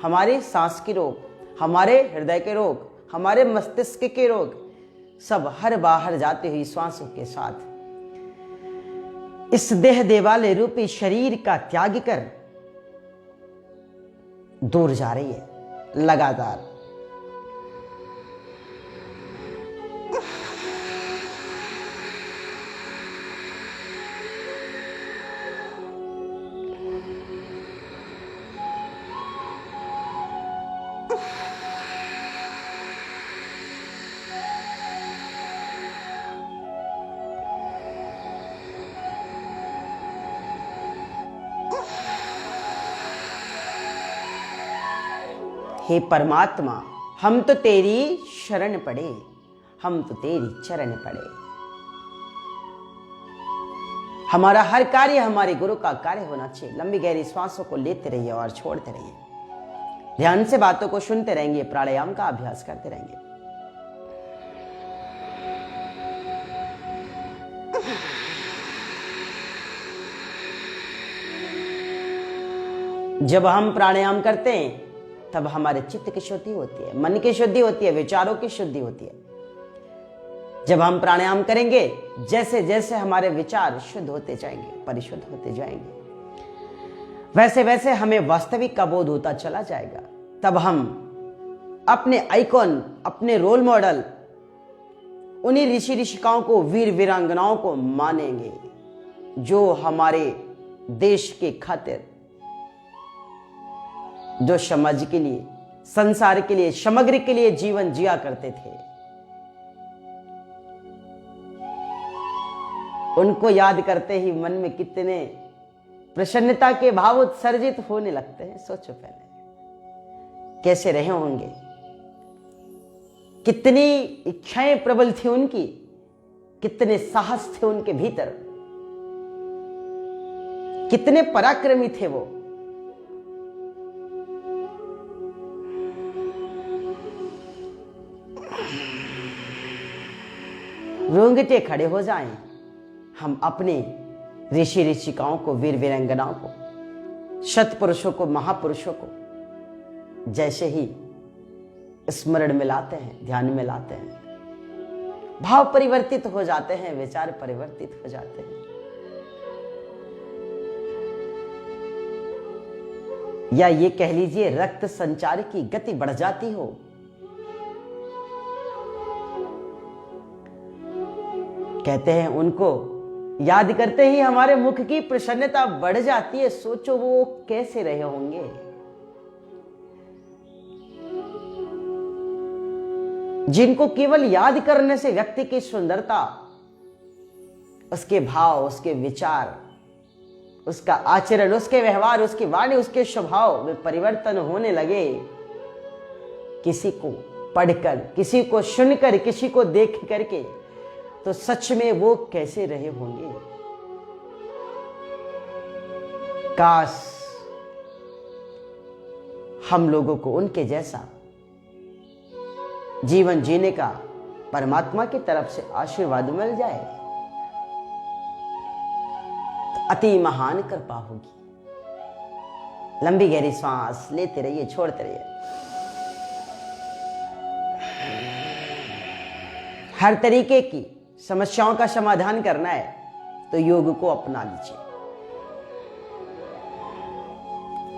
हमारे सांस के रोग, हमारे हृदय के रोग, हमारे मस्तिष्क के रोग सब हर बाहर जाती हुई श्वासों के साथ इस देह देवालय रूपी शरीर का त्याग कर दूर जा रही है लगातार। हे परमात्मा, हम तो तेरी शरण पड़े, हम तो तेरी चरण पड़े। हमारा हर कार्य हमारे गुरु का कार्य होना चाहिए। लंबी गहरी श्वासों को लेते रहिए और छोड़ते रहिए। ध्यान से बातों को सुनते रहेंगे, प्राणायाम का अभ्यास करते रहेंगे। जब हम प्राणायाम करते हैं तब हमारे चित्त की शुद्धि होती है, मन की शुद्धि होती है, विचारों की शुद्धि होती है। जब हम प्राणायाम करेंगे, जैसे जैसे हमारे विचार शुद्ध होते जाएंगे, परिशुद्ध होते जाएंगे, वैसे वैसे हमें वास्तविक का बोध होता चला जाएगा। तब हम अपने आइकॉन, अपने रोल मॉडल, उन्हीं ऋषि ऋषिकाओं को, वीर वीरांगनाओं को मानेंगे जो हमारे देश के खातिर, जो समाज के लिए, संसार के लिए, समग्र के लिए जीवन जिया करते थे। उनको याद करते ही मन में कितने प्रसन्नता के भाव उत्सर्जित होने लगते हैं। सोचो पहले कैसे रहे होंगे, कितनी इच्छाएं प्रबल थी उनकी, कितने साहस थे उनके भीतर, कितने पराक्रमी थे वो। रोंगटे खड़े हो जाएं हम अपने ऋषि ऋषिकाओं को, वीर वीरांगनाओं को, सत्पुरुषों को, महापुरुषों को जैसे ही स्मरण में लाते हैं, ध्यान में लाते हैं, भाव परिवर्तित हो जाते हैं, विचार परिवर्तित हो जाते हैं। या ये कह लीजिए रक्त संचार की गति बढ़ जाती हो। कहते हैं उनको याद करते ही हमारे मुख की प्रसन्नता बढ़ जाती है। सोचो वो कैसे रहे होंगे। जिनको केवल याद करने से व्यक्ति की सुंदरता, उसके भाव, उसके विचार, उसका आचरण, उसके व्यवहार, उसकी वाणी, उसके स्वभाव में परिवर्तन होने लगे। किसी को पढ़कर, किसी को सुनकर, किसी को देख करके, तो सच में वो कैसे रहे होंगे। काश हम लोगों को उनके जैसा जीवन जीने का परमात्मा की तरफ से आशीर्वाद मिल जाए तो अति महान कृपा होगी। लंबी गहरी सांस लेते रहिए, छोड़ते रहिए। हर तरीके की समस्याओं का समाधान करना है तो योग को अपना लीजिए।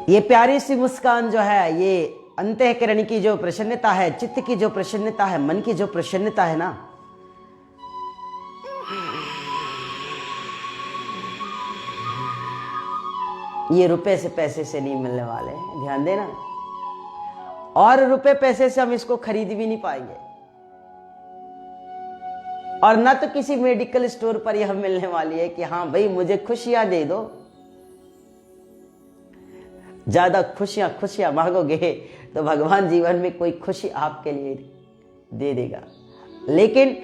ये प्यारी सी मुस्कान जो है, ये अंतःकरण की जो प्रसन्नता है, चित्त की जो प्रसन्नता है, मन की जो प्रसन्नता है ना, ये रुपए से पैसे से नहीं मिलने वाले हैं, ध्यान देना। और रुपए पैसे से हम इसको खरीद भी नहीं पाएंगे, और ना तो किसी मेडिकल स्टोर पर यह मिलने वाली है कि हाँ भाई मुझे खुशियां दे दो। ज्यादा खुशियां खुशियां मांगोगे तो भगवान जीवन में कोई खुशी आपके लिए दे देगा, लेकिन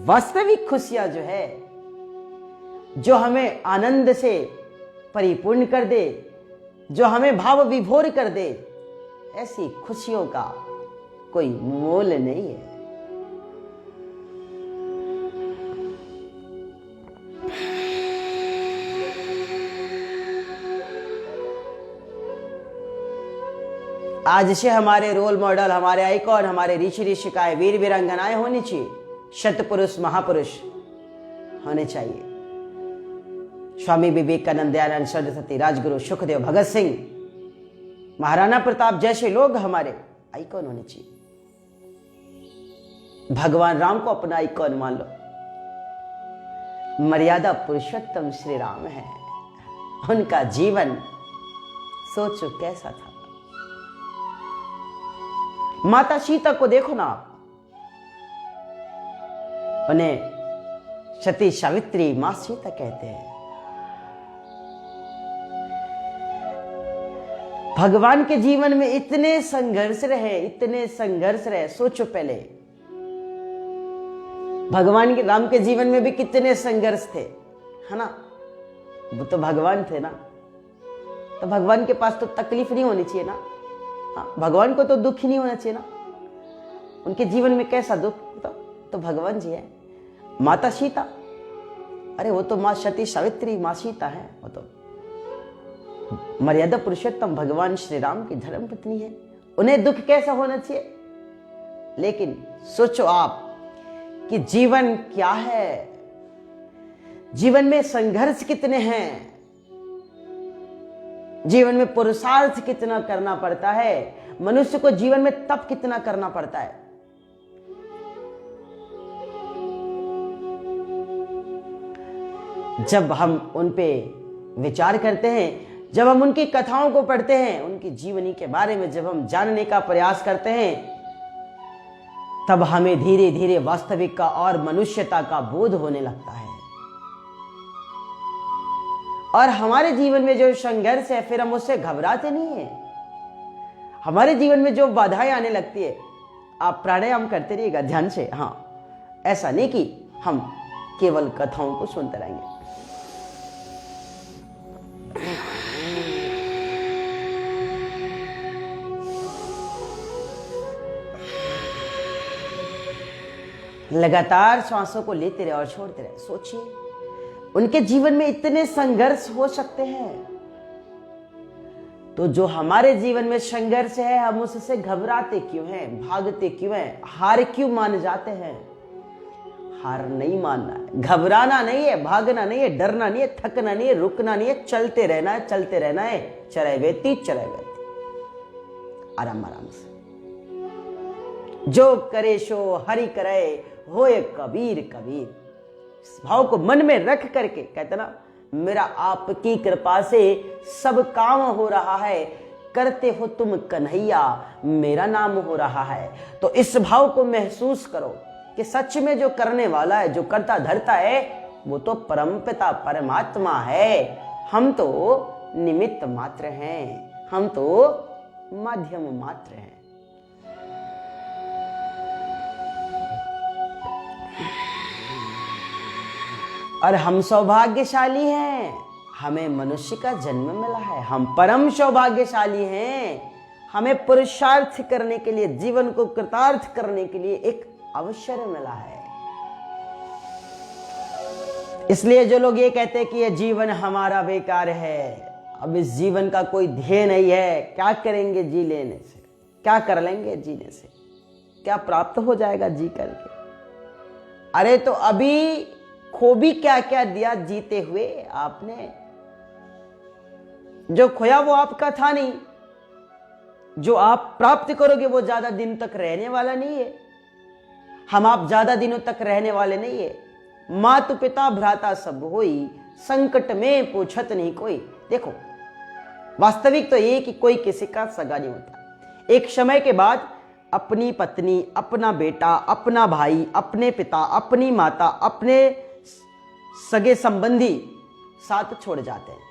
वास्तविक खुशियां जो है, जो हमें आनंद से परिपूर्ण कर दे, जो हमें भाव विभोर कर दे, ऐसी खुशियों का कोई मोल नहीं है। आज से हमारे रोल मॉडल, हमारे आइकॉन, हमारे ऋषि ऋषिकाएं, वीर वीरांगनाएं होनी चाहिए, शतपुरुष महापुरुष होने चाहिए। स्वामी विवेकानंद, दयानंद सरस्वती, राजगुरु सुखदेव, भगत सिंह, महाराणा प्रताप जैसे लोग हमारे आइकॉन होने चाहिए। भगवान राम को अपना आइकॉन मान लो, मर्यादा पुरुषोत्तम श्री राम है। उनका जीवन सोचो कैसा था। माता सीता को देखो ना, उन्हें सती सावित्री मां सीता कहते हैं। भगवान के जीवन में इतने संघर्ष रहे, इतने संघर्ष रहे। सोचो पहले भगवान के राम के जीवन में भी कितने संघर्ष थे, है ना। वो तो भगवान थे ना, तो भगवान के पास तो तकलीफ नहीं होनी चाहिए ना। हाँ, भगवान को तो दुख ही नहीं होना चाहिए ना। उनके जीवन में कैसा दुख तो भगवान जी है। माता सीता, अरे वो तो माँ सती सावित्री माँ सीता है, वो तो मर्यादा पुरुषोत्तम भगवान श्री राम की धर्म पत्नी है। उन्हें दुख कैसा होना चाहिए। लेकिन सोचो आप कि जीवन क्या है, जीवन में संघर्ष कितने हैं, जीवन में पुरुषार्थ कितना करना पड़ता है, मनुष्य को जीवन में तप कितना करना पड़ता है। जब हम उन पे विचार करते हैं, जब हम उनकी कथाओं को पढ़ते हैं, उनकी जीवनी के बारे में जब हम जानने का प्रयास करते हैं, तब हमें धीरे धीरे वास्तविक का और मनुष्यता का बोध होने लगता है। और हमारे जीवन में जो संघर्ष है, फिर हम उससे घबराते नहीं है। हमारे जीवन में जो बाधाएं आने लगती है, आप प्राणायाम करते रहिएगा ध्यान से। हाँ, ऐसा नहीं कि हम केवल कथाओं को सुनते रहेंगे। लगातार श्वासों को लेते रहे और छोड़ते रहे। सोचिए, उनके जीवन में इतने संघर्ष हो सकते हैं, तो जो हमारे जीवन में संघर्ष है, हम उससे घबराते क्यों हैं, भागते क्यों हैं, हार क्यों मान जाते हैं। हार नहीं मानना है, घबराना नहीं है, भागना नहीं है, डरना नहीं है, थकना नहीं है, रुकना नहीं है, चलते रहना है, चलते रहना है। चले वेती आराम आराम से। जो करे सो हरि करे, होए कबीर कबीर। इस भाव को मन में रख करके कहते ना, मेरा आपकी कृपा से सब काम हो रहा है, करते हो तुम कन्हैया, मेरा नाम हो रहा है। तो इस भाव को महसूस करो कि सच में जो करने वाला है, जो करता धरता है, वो तो परमपिता परमात्मा है। हम तो निमित्त मात्र हैं, हम तो माध्यम मात्र हैं। और हम सौभाग्यशाली हैं, हमें मनुष्य का जन्म मिला है। हम परम सौभाग्यशाली हैं, हमें पुरुषार्थ करने के लिए, जीवन को कृतार्थ करने के लिए एक अवसर मिला है। इसलिए जो लोग ये कहते हैं कि ये जीवन हमारा बेकार है, अब इस जीवन का कोई ध्येय नहीं है, क्या करेंगे जी लेने से, क्या कर लेंगे जीने से, क्या प्राप्त हो जाएगा जी करके। अरे तो अभी खो भी क्या क्या दिया जीते हुए आपने। जो खोया वो आपका था नहीं, जो आप प्राप्त करोगे वो ज्यादा दिन तक रहने वाला नहीं है। हम आप ज्यादा दिनों तक रहने वाले नहीं है। मातु पिता भ्राता सब होई, संकट में पूछत नहीं कोई। देखो, वास्तविक तो ये कि कोई किसी का सगा नहीं होता। एक समय के बाद अपनी पत्नी, अपना बेटा, अपना भाई, अपने पिता, अपनी माता, अपने सगे संबंधी साथ छोड़ जाते हैं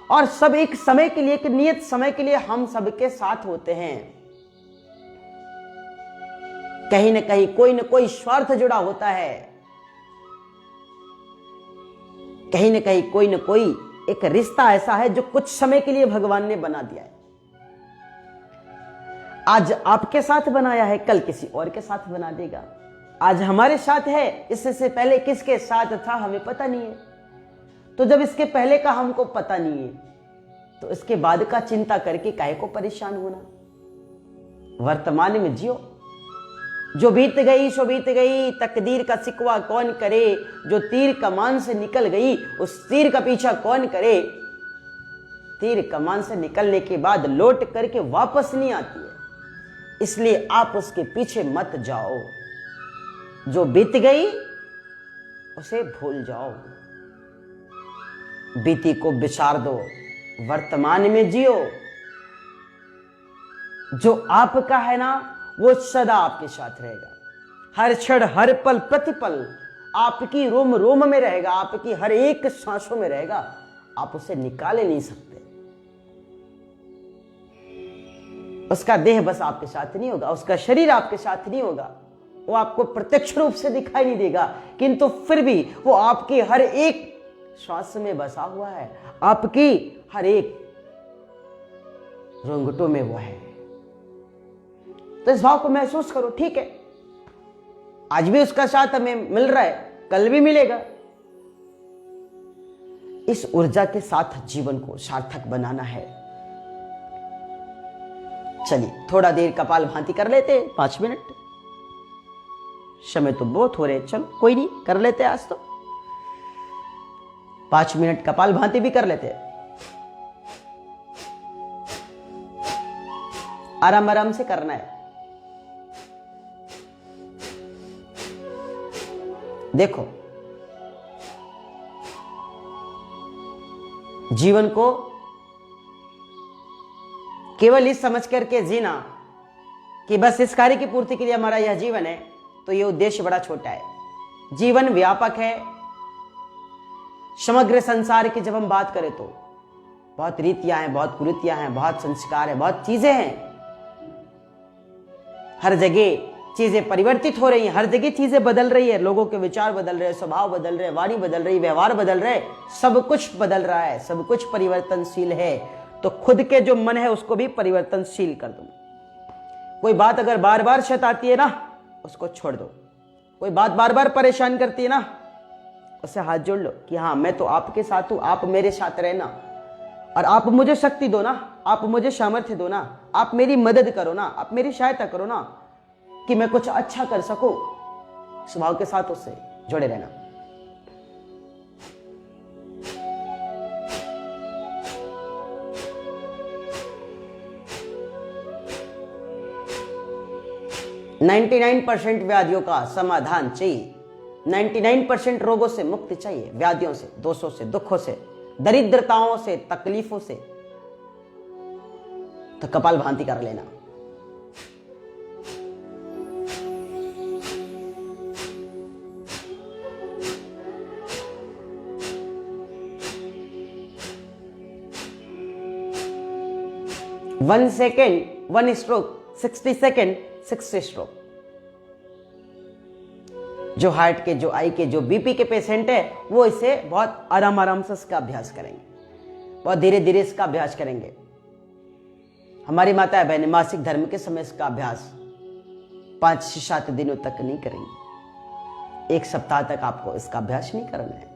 और सब एक समय के लिए, एक नियत समय के लिए हम सबके साथ होते हैं। कहीं ना कहीं कोई ना कोई स्वार्थ जुड़ा होता है, कहीं ना कहीं कोई ना कोई एक रिश्ता ऐसा है जो कुछ समय के लिए भगवान ने बना दिया है। आज आपके साथ बनाया है, कल किसी और के साथ बना देगा। आज हमारे साथ है, इससे पहले किसके साथ था हमें पता नहीं है। तो जब इसके पहले का हमको पता नहीं है तो इसके बाद का चिंता करके काहे को परेशान होना। वर्तमान में जियो, जो बीत गई सो बीत गई, तकदीर का सिकवा कौन करे। जो तीर कमान से निकल गई उस तीर का पीछा कौन करे। तीर कमान से निकलने के बाद लौट करके वापस नहीं आती है, इसलिए आप उसके पीछे मत जाओ। जो बीत गई उसे भूल जाओ, बीती को विचार दो, वर्तमान में जियो। जो आपका है ना वो सदा आपके साथ रहेगा, हर क्षण, हर पल, प्रतिपल आपकी रोम रोम में रहेगा, आपकी हर एक सांसों में रहेगा। आप उसे निकाले नहीं सकते। उसका देह बस आपके साथ नहीं होगा, उसका शरीर आपके साथ नहीं होगा, वो आपको प्रत्यक्ष रूप से दिखाई नहीं देगा, किंतु फिर भी वो आपकी हर एक श्वास में बसा हुआ है, आपकी हर एक रोंगटों में वो है। तो इस भाव को महसूस करो। ठीक है, आज भी उसका साथ हमें मिल रहा है, कल भी मिलेगा। इस ऊर्जा के साथ जीवन को सार्थक बनाना है। चलिए थोड़ा देर कपाल भांति कर लेते, 5 मिनट। समय तो बहुत हो रहे, चलो कोई नहीं, कर लेते आज तो 5 मिनट कपाल भांति भी कर लेते। आराम आराम से करना है। देखो, जीवन को केवल इस समझ करके जीना कि बस इस कार्य की पूर्ति के लिए हमारा यह जीवन है, तो यह उद्देश्य बड़ा छोटा है। जीवन व्यापक है। समग्र संसार की जब हम बात करें तो बहुत रीतियां हैं, बहुत कुरीतियां हैं, बहुत संस्कार हैं, बहुत चीजें हैं। हर जगह चीजें परिवर्तित हो रही हैं, हर जगह चीजें बदल रही है। लोगों के विचार बदल रहे, स्वभाव बदल रहे, वाणी बदल रही, व्यवहार बदल रहे, सब कुछ बदल रहा है, सब कुछ परिवर्तनशील है। तो खुद के जो मन है उसको भी परिवर्तनशील कर दो। कोई बात अगर बार बार सताती है ना, उसको छोड़ दो। कोई बात बार बार परेशान करती है ना, उससे हाथ जोड़ लो कि हाँ मैं तो आपके साथ हूं, आप मेरे साथ रहना, और आप मुझे शक्ति दो ना, आप मुझे सामर्थ्य दो ना, आप मेरी मदद करो ना, आप मेरी सहायता करो ना, कि मैं कुछ अच्छा कर सकूं। स्वभाव के साथ उससे जुड़े रहना। %99 व्याधियों का समाधान चाहिए, 99% रोगों से मुक्ति चाहिए, व्याधियों से, दोषों से, दुखों से, दरिद्रताओं से, तकलीफों से, तो कपाल भांति कर लेना। One second 1 stroke, 60 second 60 stroke. जो हार्ट के, जो आई के, जो बीपी के पेशेंट है वो इसे बहुत आराम आराम से इसका अभ्यास करेंगे, बहुत धीरे धीरे इसका अभ्यास करेंगे। हमारी माता बहनें मासिक धर्म के समय इसका अभ्यास 5 से 7 दिनों तक नहीं करेंगे। 1 सप्ताह तक आपको इसका अभ्यास नहीं करना है।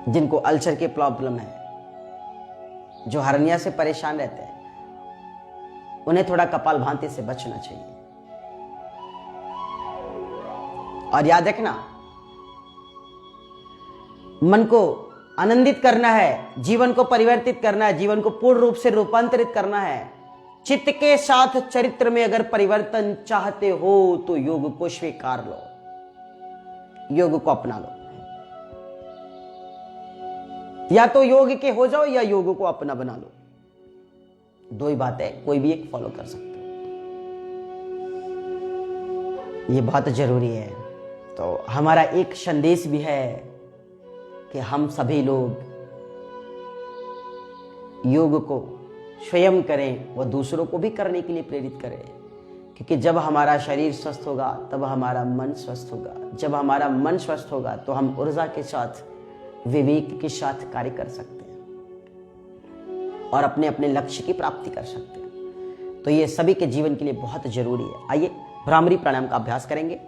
जिनको अल्सर की प्रॉब्लम है, जो हर्निया से परेशान रहते हैं, उन्हें थोड़ा कपाल भांति से बचना चाहिए। और याद रखना, मन को आनंदित करना है, जीवन को परिवर्तित करना है, जीवन को पूर्ण रूप से रूपांतरित करना है। चित्त के साथ चरित्र में अगर परिवर्तन चाहते हो तो योग को स्वीकार लो, योग को अपना लो। या तो योग के हो जाओ या योग को अपना बना लो, दो ही बात है, कोई भी एक फॉलो कर सकते हो। ये बहुत जरूरी है। तो हमारा एक संदेश भी है कि हम सभी लोग योग को स्वयं करें व दूसरों को भी करने के लिए प्रेरित करें, क्योंकि जब हमारा शरीर स्वस्थ होगा तब हमारा मन स्वस्थ होगा। जब हमारा मन स्वस्थ होगा तो हम ऊर्जा के साथ, विवेक के साथ कार्य कर सकते हैं और अपने अपने लक्ष्य की प्राप्ति कर सकते हैं। तो ये सभी के जीवन के लिए बहुत जरूरी है। आइए भ्रामरी प्राणायाम का अभ्यास करेंगे।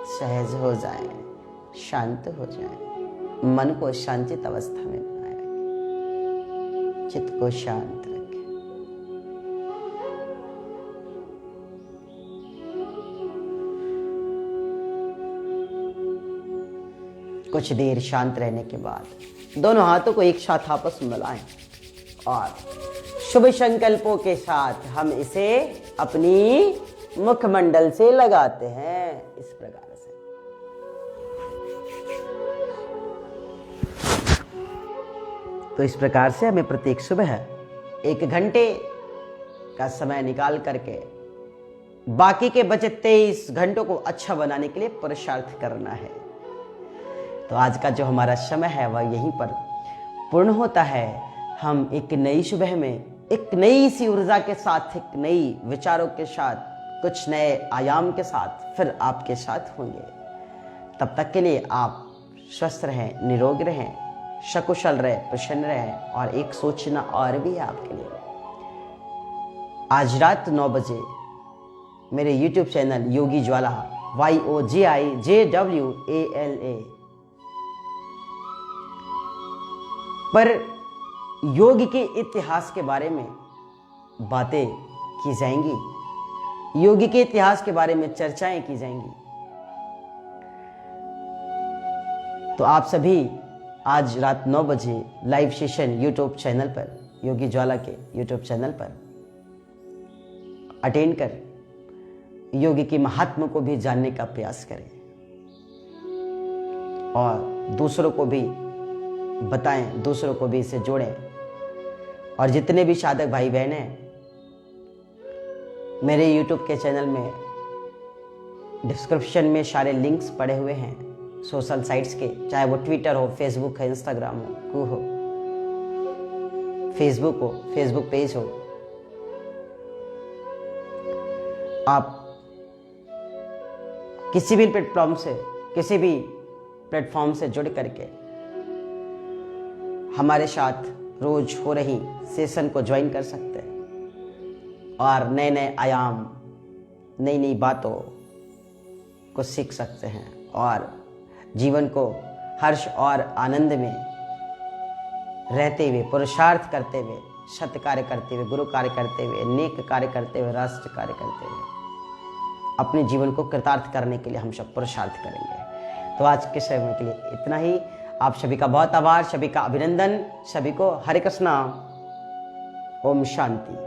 सहज हो जाए, शांत हो जाए, मन को शांतित अवस्था में बनाए रखें, चित्त को शांत रखें। कुछ देर शांत रहने के बाद दोनों हाथों को एक साथ आपस में मिलाएं और शुभ संकल्पों के साथ हम इसे अपनी मुखमंडल से लगाते हैं इस प्रकार से। तो इस प्रकार से हमें प्रत्येक सुबह 1 घंटे का समय निकाल करके बाकी के बचे 23 घंटों को अच्छा बनाने के लिए पुरुषार्थ करना है। तो आज का जो हमारा समय है वह यहीं पर पूर्ण होता है। हम एक नई सुबह में एक नई सी ऊर्जा के साथ, एक नई विचारों के साथ, कुछ नए आयाम के साथ फिर आपके साथ होंगे। तब तक के लिए आप स्वस्थ रहें, निरोग रहें, सकुशल रहें, प्रसन्न रहें। और एक सोचना और भी है आपके लिए, आज रात 9 बजे मेरे YouTube चैनल योगी ज्वाला YOGIJWALA पर योग के इतिहास के बारे में बातें की जाएंगी, योग के इतिहास के बारे में चर्चाएं की जाएंगी। तो आप सभी आज रात 9 बजे लाइव सेशन YouTube चैनल पर, योगी ज्वाला के YouTube चैनल पर अटेंड कर योग के महात्मा को भी जानने का प्रयास करें और दूसरों को भी बताएं, दूसरों को भी इससे जोड़ें। और जितने भी साधक भाई बहन हैं, मेरे YouTube के चैनल में डिस्क्रिप्शन में सारे लिंक्स पड़े हुए हैं सोशल साइट्स के, चाहे वो ट्विटर हो, फेसबुक है, इंस्टाग्राम हो, फेसबुक पेज हो। आप किसी भी प्लेटफॉर्म से जुड़ करके हमारे साथ रोज हो रही सेशन को ज्वाइन कर सकते हैं और नए नए आयाम, नई नई बातों को सीख सकते हैं और जीवन को हर्ष और आनंद में रहते हुए, पुरुषार्थ करते हुए, सत्य कार्य करते हुए, गुरु कार्य करते हुए, नेक कार्य करते हुए, राष्ट्र कार्य करते हुए अपने जीवन को कृतार्थ करने के लिए हम सब पुरुषार्थ करेंगे। तो आज के समय के लिए इतना ही। आप सभी का बहुत आभार, सभी का अभिनंदन, सभी को हरे कृष्णा, ओम शांति।